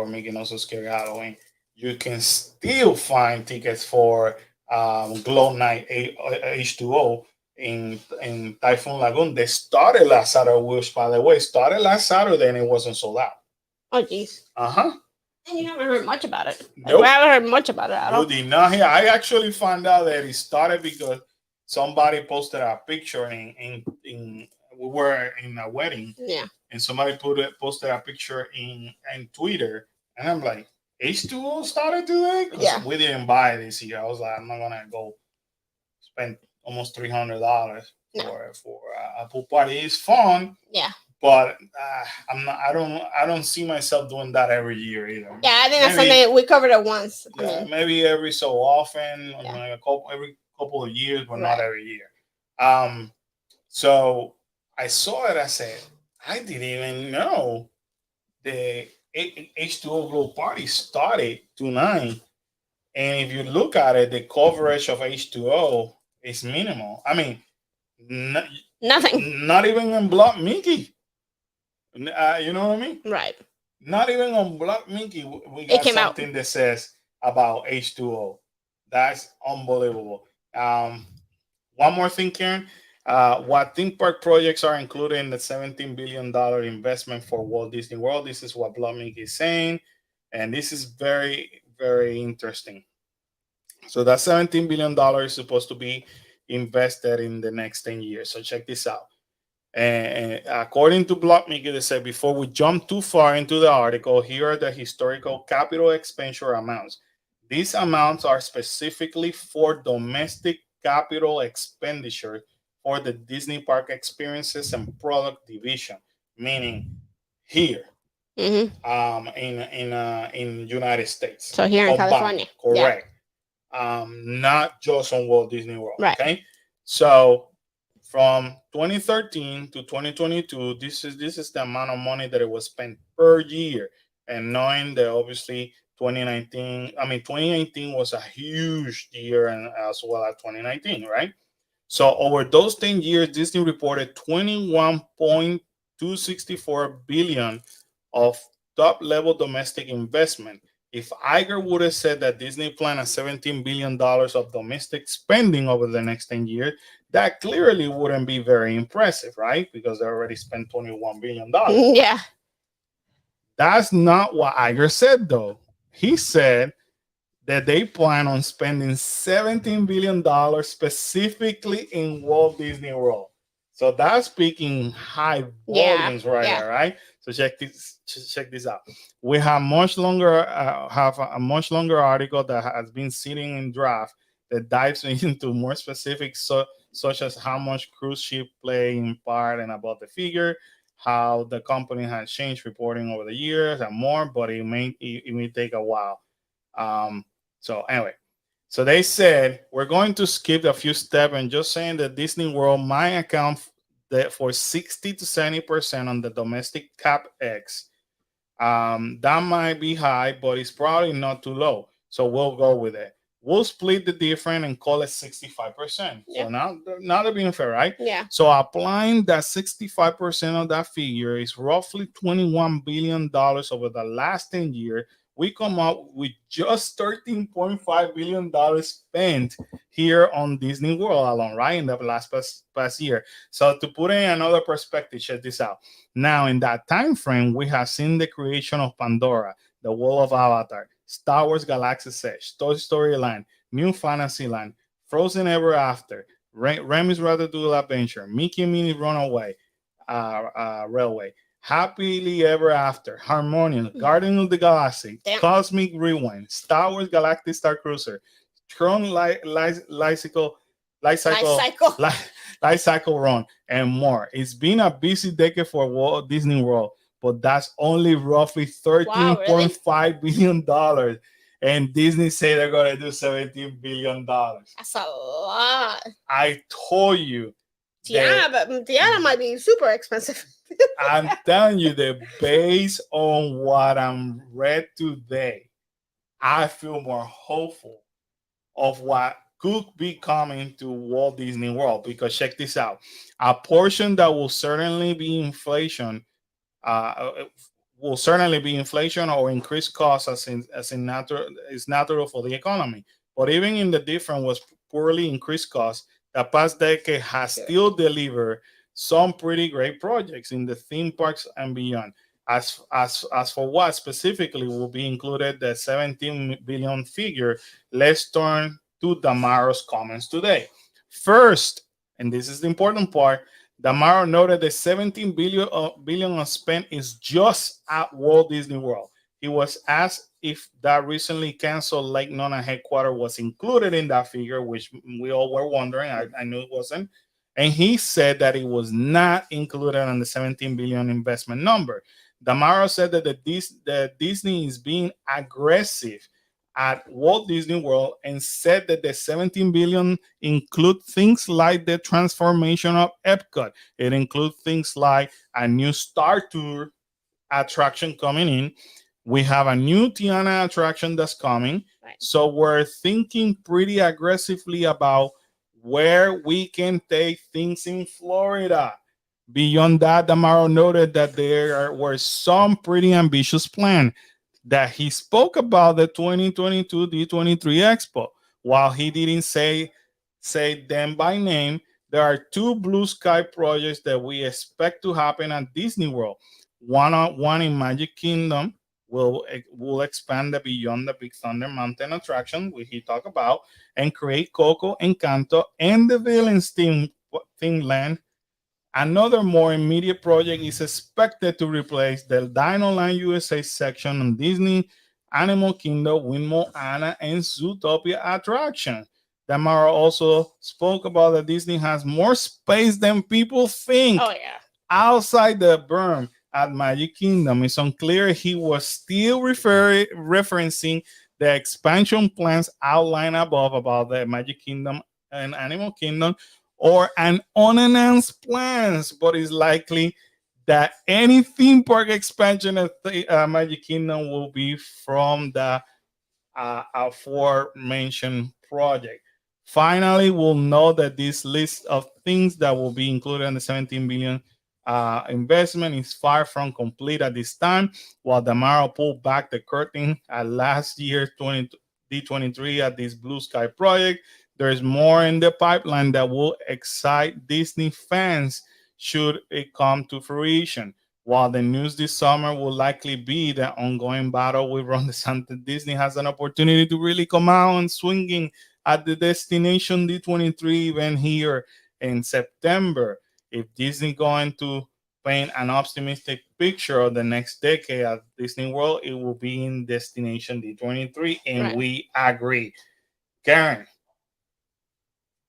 S1: making also scary Halloween. You can still find tickets for Glow Night H2O in Typhoon Lagoon. They started last Saturday, which by the way started last Saturday and it wasn't sold out.
S2: Oh, jeez.
S1: Uh-huh.
S2: And you haven't heard much about it.
S1: Nope.
S2: We haven't heard much about it at all.
S1: You did not hear. I actually found out that it started because somebody posted a picture in we were in a wedding.
S2: Yeah.
S1: And somebody posted a picture in Twitter, and I'm like, H2O started today? Because
S2: Yeah.
S1: we didn't buy it this year. I was like, I'm not gonna go spend almost $300 for a pool party. It's fun,
S2: Yeah.
S1: but I'm not. I don't see myself doing that every year either.
S2: Yeah, I think that's
S1: Maybe-
S2: something we covered it once. I
S1: Yeah,
S2: mean,
S1: maybe every so often,
S2: Yeah.
S1: like every couple of years, but
S2: Right.
S1: not every year. So I saw it. I said, I didn't even know the H2O Glow Party started tonight. And if you look at it, the coverage of H2O is minimal. I mean,
S2: nothing.
S1: not even on Block Mickey. You know what I mean?
S2: Right.
S1: Not even on Block Mickey, we
S2: It
S1: got
S2: came out.
S1: something that says about H2O. That's unbelievable. One more thing, Karen. What theme park projects are included in the $17 billion investment for Walt Disney World? This is what Block Mickey is saying. And this is very, very interesting. So that $17 billion is supposed to be invested in the next 10 years. So check this out. And according to Block Mickey, they said before we jump too far into the article, here are the historical capital expenditure amounts. These amounts are specifically for domestic capital expenditure for the Disney Park Experiences and Product Division, meaning here
S2: Mm-hmm.
S1: in United States.
S2: So here in
S1: Combined,
S2: California.
S1: correct. Not just on Walt Disney World.
S2: Right.
S1: Okay, so from 2013 to 2022, this is the amount of money that it was spent per year, and knowing that obviously 2019 was a huge year, and as well as 2019, right? So over those 10 years, Disney reported 21.264 billion of top-level domestic investment. If Iger would have said that Disney planned a $17 billion of domestic spending over the next 10 years, that clearly wouldn't be very impressive, right? Because they already spent $21 billion.
S2: Yeah.
S1: That's not what Iger said, though. He said that they plan on spending $17 billion specifically in Walt Disney World. So that's speaking high volumes there, right? So check this out. We have much longer have a much longer article that has been sitting in draft that dives into more specifics, such as how much cruise ship play in part and about the figure, how the company has changed reporting over the years and more, but it may take a while. So anyway, so they said we're going to skip a few steps and just saying that Disney World might account for 60 to 70% on the domestic CapEx. That might be high, but it's probably not too low. So we'll go with it. We'll split the difference and call it 65%.
S2: Yeah.
S1: So now they're being fair, right?
S2: Yeah.
S1: So applying that 65% of that figure is roughly $21 billion over the last 10 years. We come up with just $13.5 billion spent here on Disney World alone, right? In the last past year. So to put in another perspective, check this out. Now, in that time frame, we have seen the creation of Pandora, the World of Avatar, Star Wars Galaxy's Edge, Toy Story Land, New Fantasyland, Frozen Ever After, Remy's Ratatouille Adventure, Mickey and Minnie's Runaway Railway, Happily Ever After, Harmonious, Guardian of the Galaxy, Cosmic Rewind, Star Wars Galactic Star Cruiser, Tron Lysical life cycle,
S2: cycle.
S1: life cycle run, and more. It's been a busy decade for Walt Disney World, but that's only roughly $13.5 billion dollars. And Disney say they're gonna do $17 billion dollars.
S2: That's a lot.
S1: I told you.
S2: Tiana might be super expensive.
S1: I'm telling you that based on what I'm read today, I feel more hopeful of what could be coming to Walt Disney World, because check this out. A portion that will certainly be inflation, uh, will certainly be inflation or increased costs as in natural is natural for the economy. But even in the different was poorly increased costs, the past decade has still delivered some pretty great projects in the theme parks and beyond. As for what specifically will be included, the 17 billion figure, let's turn to Damaro's comments today. First, and this is the important part, Damaro noted the 17 billion spent is just at Walt Disney World. He was asked if that recently canceled Lake Nona headquarters was included in that figure, which we all were wondering. I knew it wasn't. And he said that it was not included on the 17 billion investment number. Damaro said that the Disney is being aggressive at Walt Disney World, and said that the 17 billion include things like the transformation of Epcot. It includes things like a new Star Tour attraction coming in. We have a new Tiana attraction that's coming.
S2: Right.
S1: So we're thinking pretty aggressively about where we can take things in Florida. Beyond that, Damaro noted that there were some pretty ambitious plans, that he spoke about the 2022 D23 Expo. While he didn't say them by name, there are two blue sky projects that we expect to happen at Disney World. One in Magic Kingdom will expand the Beyond the Big Thunder Mountain attraction, which he talked about, and create Coco, Encanto, and the Villains theme land. Another more immediate project is expected to replace the Dino Land USA section on Disney Animal Kingdom with Moana and Zootopia attraction. Damaro also spoke about that Disney has more space than people think.
S2: Oh yeah.
S1: Outside the berm at Magic Kingdom, it's unclear he was still referencing the expansion plans outlined above about the Magic Kingdom and Animal Kingdom, or an unannounced plans, but it's likely that any theme park expansion at Magic Kingdom will be from the aforementioned project. Finally, we'll know that this list of things that will be included in the 17 billion investment is far from complete at this time. While Damaro pulled back the curtain at last year's D23 at this Blue Sky project, there's more in the pipeline that will excite Disney fans should it come to fruition. While the news this summer will likely be the ongoing battle with Ron DeSantis, Disney has an opportunity to really come out and swinging at the Destination D23 event here in September. If Disney going to paint an optimistic picture of the next decade at Disney World, it will be in Destination D23, and
S2: Right.
S1: we agree. Karen,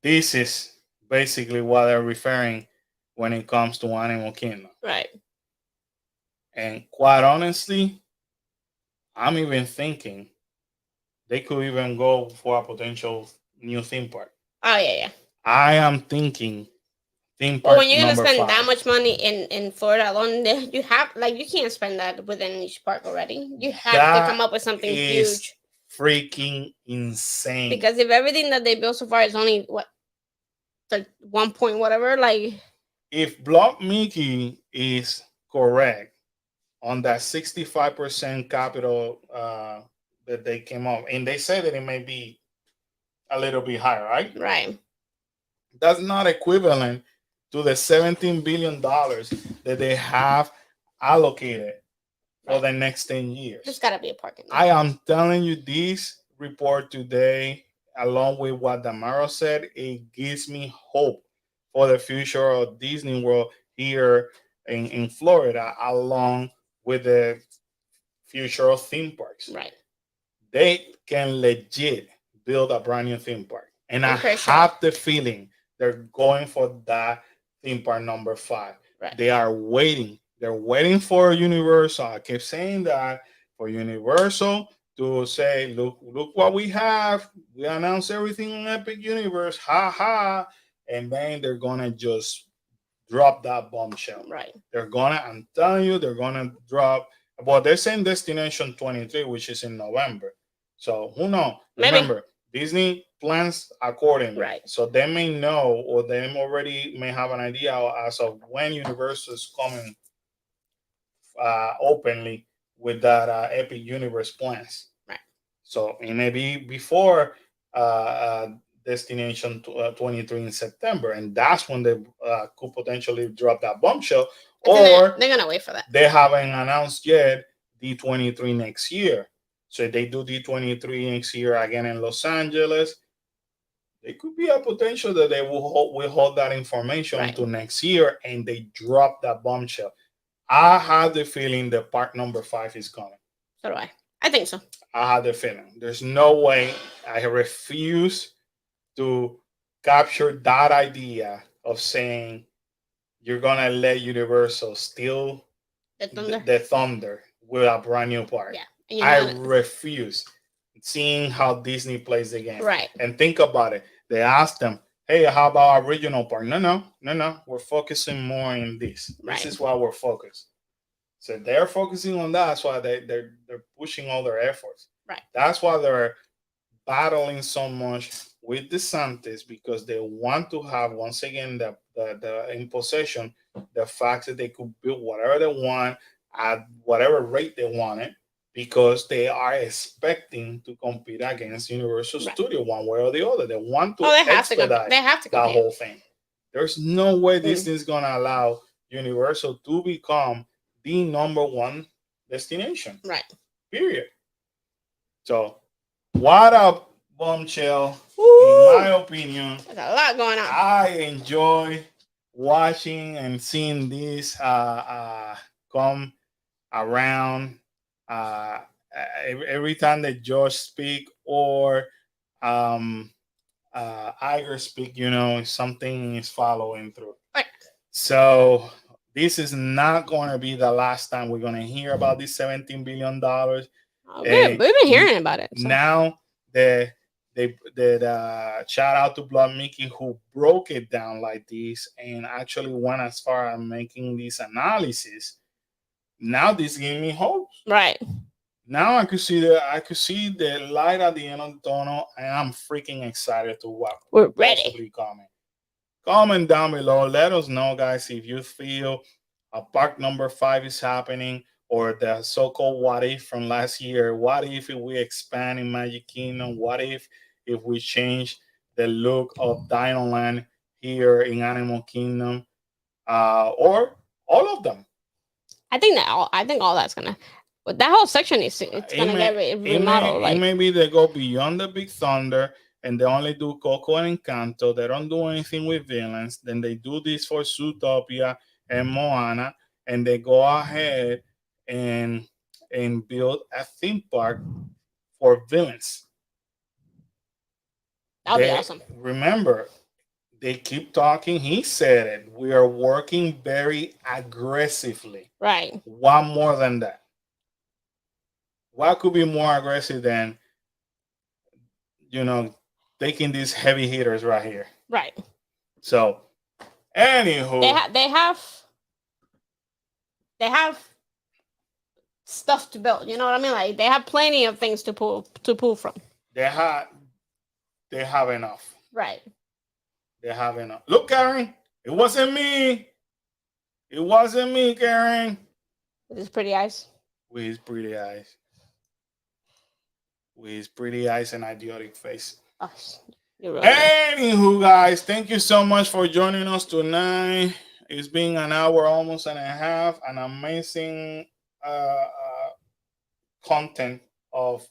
S1: this is basically what they're referring when it comes to Animal Kingdom.
S2: Right.
S1: And quite honestly, I'm even thinking they could even go for a potential new theme park.
S2: Oh yeah.
S1: I am thinking theme
S2: But
S1: park
S2: when you're gonna
S1: number
S2: spend
S1: 5.
S2: that much money in Florida alone, you have you can't spend that within each park already. You have
S1: That
S2: to come up with something
S1: is
S2: huge.
S1: freaking insane.
S2: Because if everything that they built so far is only like 1 point whatever, like
S1: if Block Mickey is correct on that 65% capital that they came up, and they say that it may be a little bit higher, right?
S2: right.
S1: That's not equivalent to the $17 billion that they have allocated for the next 10 years.
S2: There's gotta be a parking lot.
S1: I am telling you, this report today, along with what Damaro said, it gives me hope for the future of Disney World here in Florida, along with the future of theme parks.
S2: Right.
S1: They can legit build a brand new theme park. And
S2: I'm
S1: I
S2: pretty sure.
S1: have the feeling they're going for that theme park number 5.
S2: Right.
S1: They are waiting. They're waiting for Universal. I keep saying that, for Universal to say, look what we have. We announced everything on Epic Universe. Ha ha. And then they're gonna just drop that bombshell.
S2: Right.
S1: I'm telling you, they're gonna drop. Well, they're saying Destination 23, which is in November. So who knows?
S2: Maybe.
S1: Remember, Disney plans accordingly.
S2: Right.
S1: So they may know, or they already may have an idea as of when Universal is coming openly with that Epic Universe plans.
S2: Right.
S1: So it may be before Destination 23 in September, and that's when they could potentially drop that bombshell. Or
S2: they're gonna wait for that.
S1: They haven't announced yet D23 next year. So if they do D23 next year again in Los Angeles, there could be a potential that they will hold that information
S2: Right.
S1: until next year, and they drop that bombshell. I have the feeling that park number 5 is coming.
S2: So do I. I think so.
S1: I have the feeling. There's no way. I refuse to capture that idea of saying you're gonna let Universal steal
S2: The
S1: thunder with a brand new park.
S2: Yeah. And
S1: I refuse. Seeing how Disney plays the game.
S2: Right.
S1: And think about it. They asked them, hey, how about original park? No. We're focusing more on this.
S2: Right.
S1: This is why we're focused. So they're focusing on that. That's why they're pushing all their efforts.
S2: Right.
S1: That's why they're battling so much with DeSantis, because they want to have, once again, the in possession the fact that they could build whatever they want at whatever rate they want it, because they are expecting to compete against Universal
S2: Right.
S1: Studio one way or the other. They want to
S2: they have
S1: expedite
S2: they have to
S1: that
S2: compete.
S1: whole thing. There's no way Disney is going to allow Universal to become the number one destination.
S2: Right.
S1: Period. So, what a bombshell,
S2: Woo!
S1: in my opinion.
S2: There's a lot going on.
S1: I enjoy watching and seeing this come around every time that Josh speak or Iger speak. Something is following through.
S2: Right.
S1: So this is not going to be the last time we're going to hear about this $17 billion.
S2: We've been hearing about it. So.
S1: Now they shout out to Blood Mickey, who broke it down like this and actually went as far as making this analysis. Now this gave me hope.
S2: Right.
S1: Now I could see the light at the end of the tunnel, and I'm freaking excited to what
S2: we're ready.
S1: Coming. Comment down below. Let us know, guys, if you feel a park number 5 is happening, or the so-called what if from last year. What if we expand in Magic Kingdom? What if we change the look of Dinoland here in Animal Kingdom, or all of them?
S2: I think all that's gonna. But that whole section is gonna get remodeled.
S1: It may be they go beyond the Big Thunder and they only do Coco and Encanto. They don't do anything with villains. Then they do this for Zootopia and Moana, and they go ahead and build a theme park for villains.
S2: That'll be awesome.
S1: Remember, they keep talking. He said it. We are working very aggressively.
S2: Right.
S1: What more than that? What could be more aggressive than, taking these heavy hitters right here?
S2: Right.
S1: So, anywho,
S2: they have stuff to build. You know what I mean? Like they have plenty of things to pull from.
S1: They have enough.
S2: Right.
S1: They have enough. Look, Karen, it wasn't me. It wasn't me, Karen.
S2: With his pretty eyes.
S1: With his pretty eyes. With his pretty eyes and idiotic face.
S2: Oh, you're really
S1: Anywho, guys, thank you so much for joining us tonight. It's been an hour, almost and a half, an amazing content of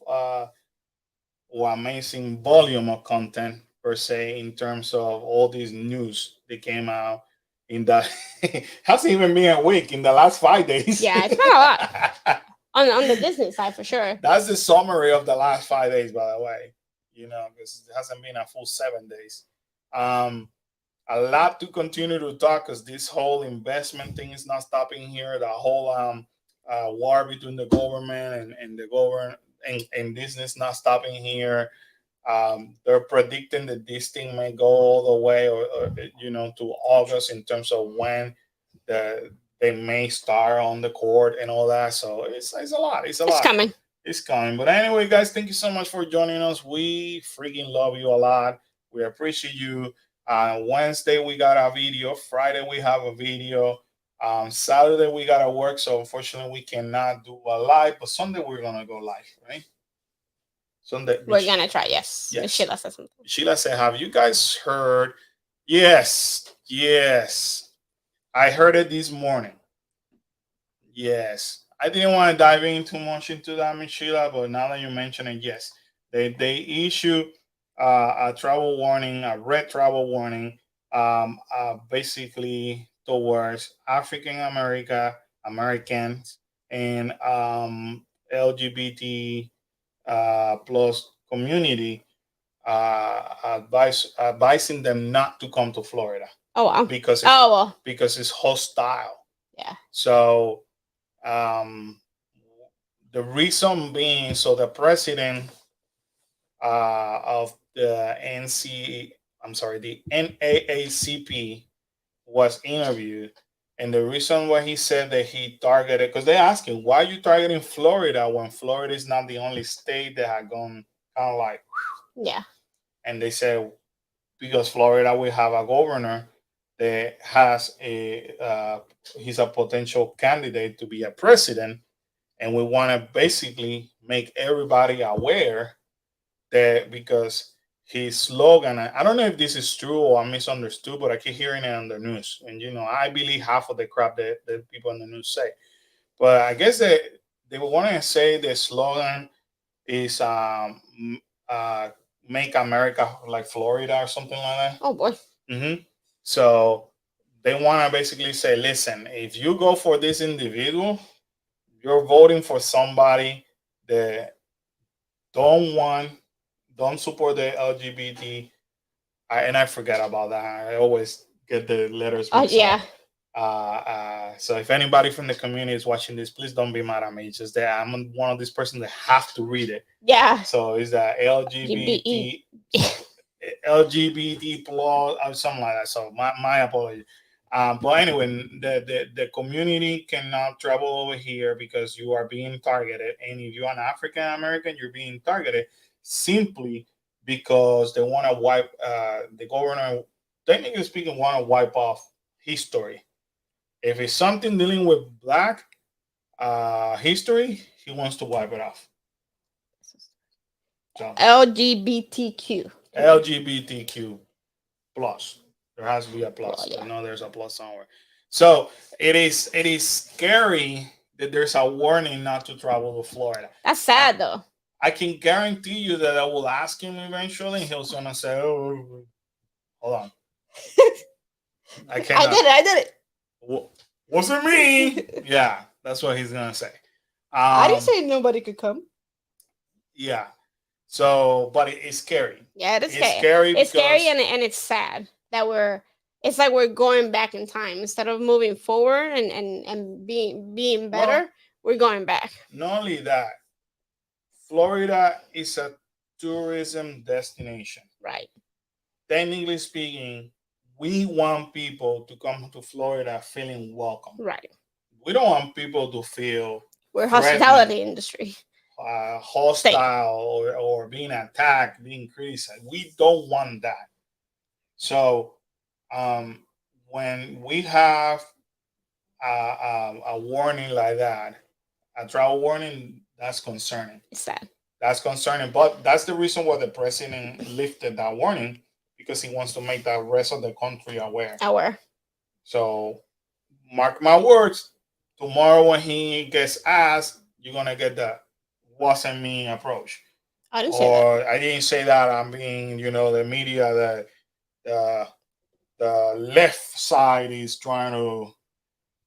S1: or amazing volume of content per se, in terms of all these news that came out in the hasn't even been a week, in the last 5 days.
S2: Yeah, it's been a lot on the Disney side for sure.
S1: That's the summary of the last 5 days, by the way. because it hasn't been a full 7 days. A lot to continue to talk because this whole investment thing is not stopping here. The whole war between the government and the government and business not stopping here. They're predicting that this thing may go all the way, or to August in terms of when they may start on the court and all that. So it's a lot. It's a
S2: It's
S1: lot.
S2: coming.
S1: It's coming. But anyway, guys, thank you so much for joining us. We freaking love you a lot. We appreciate you. Wednesday we got a video. Friday we have a video. Saturday we gotta work, so unfortunately we cannot do a live. But Sunday we're gonna go live, right? Sunday
S2: We're gonna try. Yes.
S1: Yes.
S2: Sheila says something.
S1: Sheila said, "Have you guys heard?" Yes, yes. I heard it this morning. Yes, I didn't want to dive in too much into that, Miss Sheila, but now that you mention it, yes, they issue a travel warning, a red travel warning, basically towards African Americans and LGBT plus community, advising them not to come to Florida
S2: Oh wow.
S1: because it's hostile.
S2: Yeah.
S1: So the reason being, so the president of the the NAACP was interviewed, and the reason why he said that he targeted, because they asked him, why are you targeting Florida when Florida is not the only state that had gone kind of like,
S2: yeah.
S1: And they said, because Florida will have a governor that has he's a potential candidate to be a president, and we want to basically make everybody aware that, because his slogan, I don't know if this is true or I misunderstood, but I keep hearing it on the news, and I believe half of the crap that people on the news say, but I guess that they want to say the slogan is make America like Florida or something like that.
S2: Oh boy.
S1: Mm-hmm. So they want to basically say, listen, if you go for this individual, you're voting for somebody that don't support the LGBT. And I forget about that. I always get the letters.
S2: Oh yeah.
S1: So if anybody from the community is watching this, please don't be mad at me. It's just that I'm one of these persons that have to read it.
S2: Yeah.
S1: So is that LGBT plus or something like that. So my apology. But anyway, the community cannot travel over here because you are being targeted, and if you're an African American, you're being targeted simply because they want to wipe the governor. Technically speaking, want to wipe off history. If it's something dealing with Black history, he wants to wipe it off. So
S2: LGBTQ.
S1: LGBTQ plus. There has to be a plus.
S2: Yeah.
S1: I know there's a plus somewhere. So it is scary that there's a warning not to travel to Florida.
S2: That's sad though.
S1: I can guarantee you that I will ask him eventually, and he's gonna say, "Oh, hold on, I cannot."
S2: I did it.
S1: Was it me? Yeah, that's what he's gonna say.
S2: I didn't say nobody could come.
S1: Yeah. So, but it's scary.
S2: Yeah, it is
S1: It's scary.
S2: It's scary and it's sad that it's like we're going back in time instead of moving forward and being better. We're going back.
S1: Not only that, Florida is a tourism destination.
S2: Right.
S1: Technically speaking, we want people to come to Florida feeling welcome.
S2: Right.
S1: We don't want people to feel
S2: we're hospitality industry.
S1: Hostile or being attacked, being criticized. We don't want that. So when we have a warning like that, a travel warning, that's concerning.
S2: It's sad.
S1: That's concerning, but that's the reason why the president lifted that warning, because he wants to make the rest of the country aware. So mark my words, tomorrow when he gets asked, you're gonna get the "wasn't me" approach.
S2: I didn't say that.
S1: I didn't say that. I'm being, the media, the left side is trying to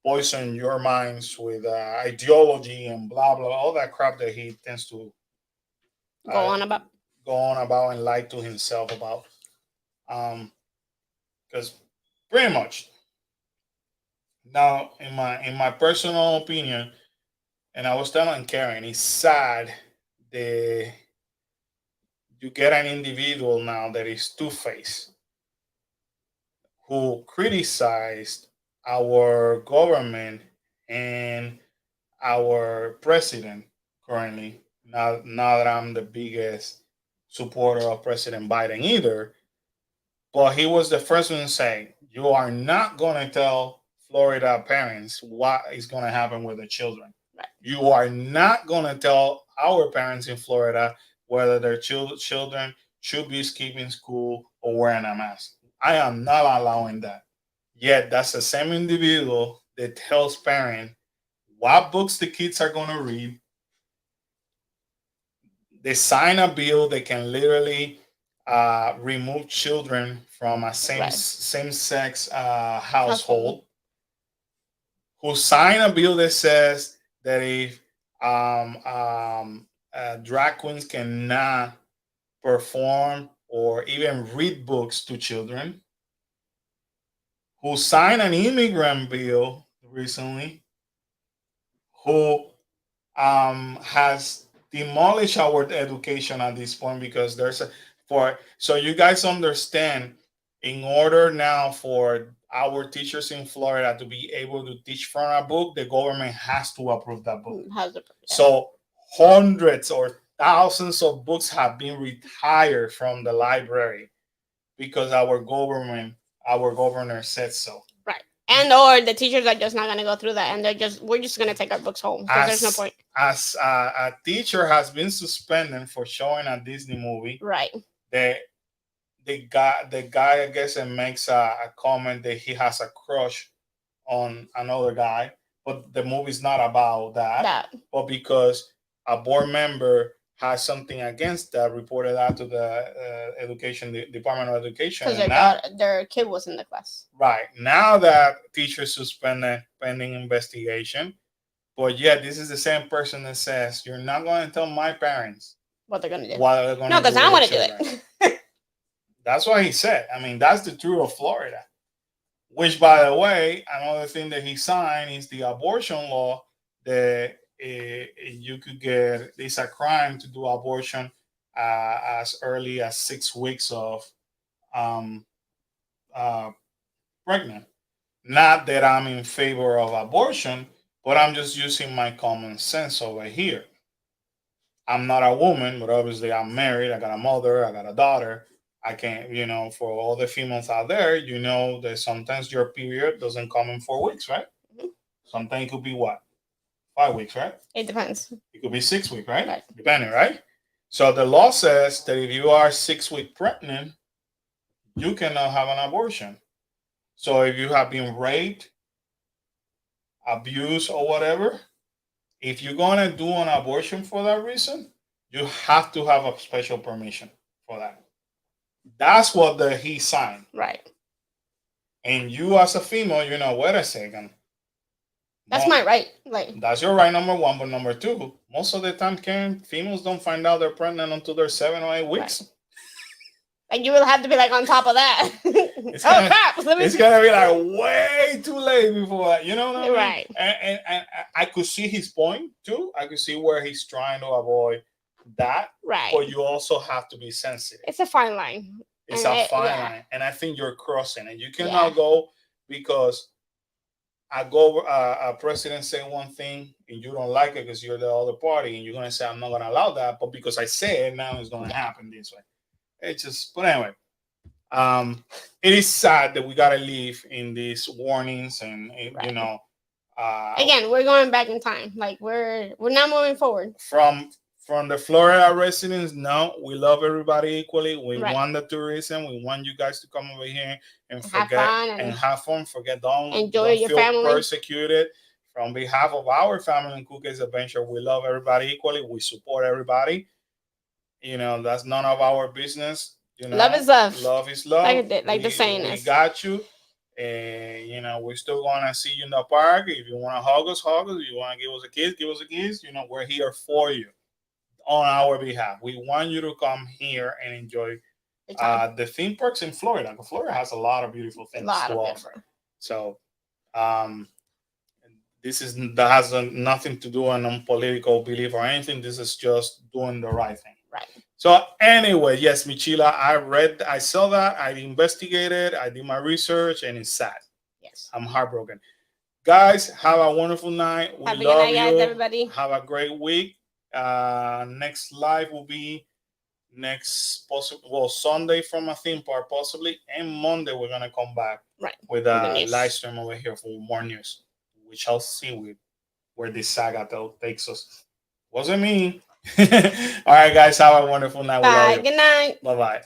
S1: poison your minds with ideology and blah blah, all that crap that he tends to
S2: go on about.
S1: go on about and lie to himself about. Because pretty much now, in my personal opinion, and I was telling Karen, it's sad that you get an individual now that is two faced who criticized our government and our president currently. Not that I'm the biggest supporter of President Biden either, but he was the first one to say, "You are not going to tell Florida parents what is going to happen with the children. You are not going to tell our parents in Florida whether their children should be skipping school or wearing a mask. I am not allowing that." Yet that's the same individual that tells parents what books the kids are going to read. They sign a bill that can literally remove children from a same sex household. Who sign a bill that says that if drag queens cannot perform or even read books to children. Who signed an immigrant bill recently. Who has demolished our education at this point because there's a for so you guys understand, in order now for our teachers in Florida to be able to teach from a book, the government has to approve that book. So hundreds or thousands of books have been retired from the library because our governor said so.
S2: And or the teachers are just not going to go through that, and we're just going to take our books home because there's no point.
S1: As a teacher has been suspended for showing a Disney movie,
S2: right?
S1: The guy I guess it makes a comment that he has a crush on another guy, but the movie's not about that. But because a board member has something against that, reported that to the Department of Education.
S2: Because their kid was in the class.
S1: Right. Now that teacher suspended pending investigation. But yet this is the same person that says, you're not going to tell my parents
S2: what they're going to do.
S1: No,
S2: because I want to do it.
S1: That's what he said. I mean, that's the truth of Florida. Which, by the way, another thing that he signed is the abortion law that you could get, it's a crime to do abortion as early as 6 weeks of pregnant. Not that I'm in favor of abortion, but I'm just using my common sense over here. I'm not a woman, but obviously I'm married. I got a mother, I got a daughter. I can't, for all the females out there, that sometimes your period doesn't come in 4 weeks, right? Mm-hmm. Sometimes it could be what? 5 weeks, right?
S2: It depends.
S1: It could be 6 weeks, right? Depending, right? So the law says that if you are 6 weeks pregnant, you cannot have an abortion. So if you have been raped, abused, or whatever, if you're going to do an abortion for that reason, you have to have a special permission for that. That's what he signed.
S2: Right.
S1: And you as a female, wait a second.
S2: That's my right.
S1: That's your right, number one. But number two, most of the time, females don't find out they're pregnant until they're 7 or 8 weeks. Right.
S2: And you will have to be on top of that. Crap!
S1: It's gonna be way too late before that. You know what I mean?
S2: Right.
S1: And I could see his point too. I could see where he's trying to avoid that.
S2: Right.
S1: But you also have to be sensitive.
S2: It's a fine line.
S1: It's a fine line, and I think you're crossing it. You cannot go because a president say one thing and you don't like it because you're the other party, and you're gonna say I'm not gonna allow that, but because I say it now, it's gonna happen this way. It's just, but anyway, it is sad that we gotta live in these warnings, and right.
S2: Again, we're going back in time. We're not moving forward.
S1: From the Florida residents, no, we love everybody equally. We want the tourism. We want you guys to come over here and have fun. Don't
S2: enjoy your
S1: feel
S2: family.
S1: Persecuted. From behalf of our family and Cookies Adventure, we love everybody equally. We support everybody. That's none of our business.
S2: Love is love.
S1: Love is love.
S2: Like the saying is.
S1: We got you. And we're still gonna see you in the park. If you want to hug us, hug us. If you want to give us a kiss, give us a kiss. We're here for you. on our behalf. We want you to come here and enjoy
S2: Good time.
S1: the theme parks in Florida. Florida has a lot of beautiful
S2: A
S1: things
S2: lot
S1: to
S2: of
S1: offer.
S2: different.
S1: So that has nothing to do on political belief or anything. This is just doing the right thing.
S2: Right.
S1: So anyway, yes, Michila, I saw that, I investigated, I did my research, and it's sad.
S2: Yes.
S1: I'm heartbroken. Guys, have a wonderful night. We
S2: Have a good
S1: love
S2: night, guys,
S1: you.
S2: everybody.
S1: Have a great week. Next live will be Sunday from a theme park possibly, and Monday we're gonna come back
S2: Right.
S1: with
S2: The
S1: a
S2: news.
S1: live stream over here for more news. We shall see where this saga takes us. Wasn't me. All right, guys, have a wonderful night. We love
S2: Bye.
S1: you.
S2: Good night.
S1: Bye bye.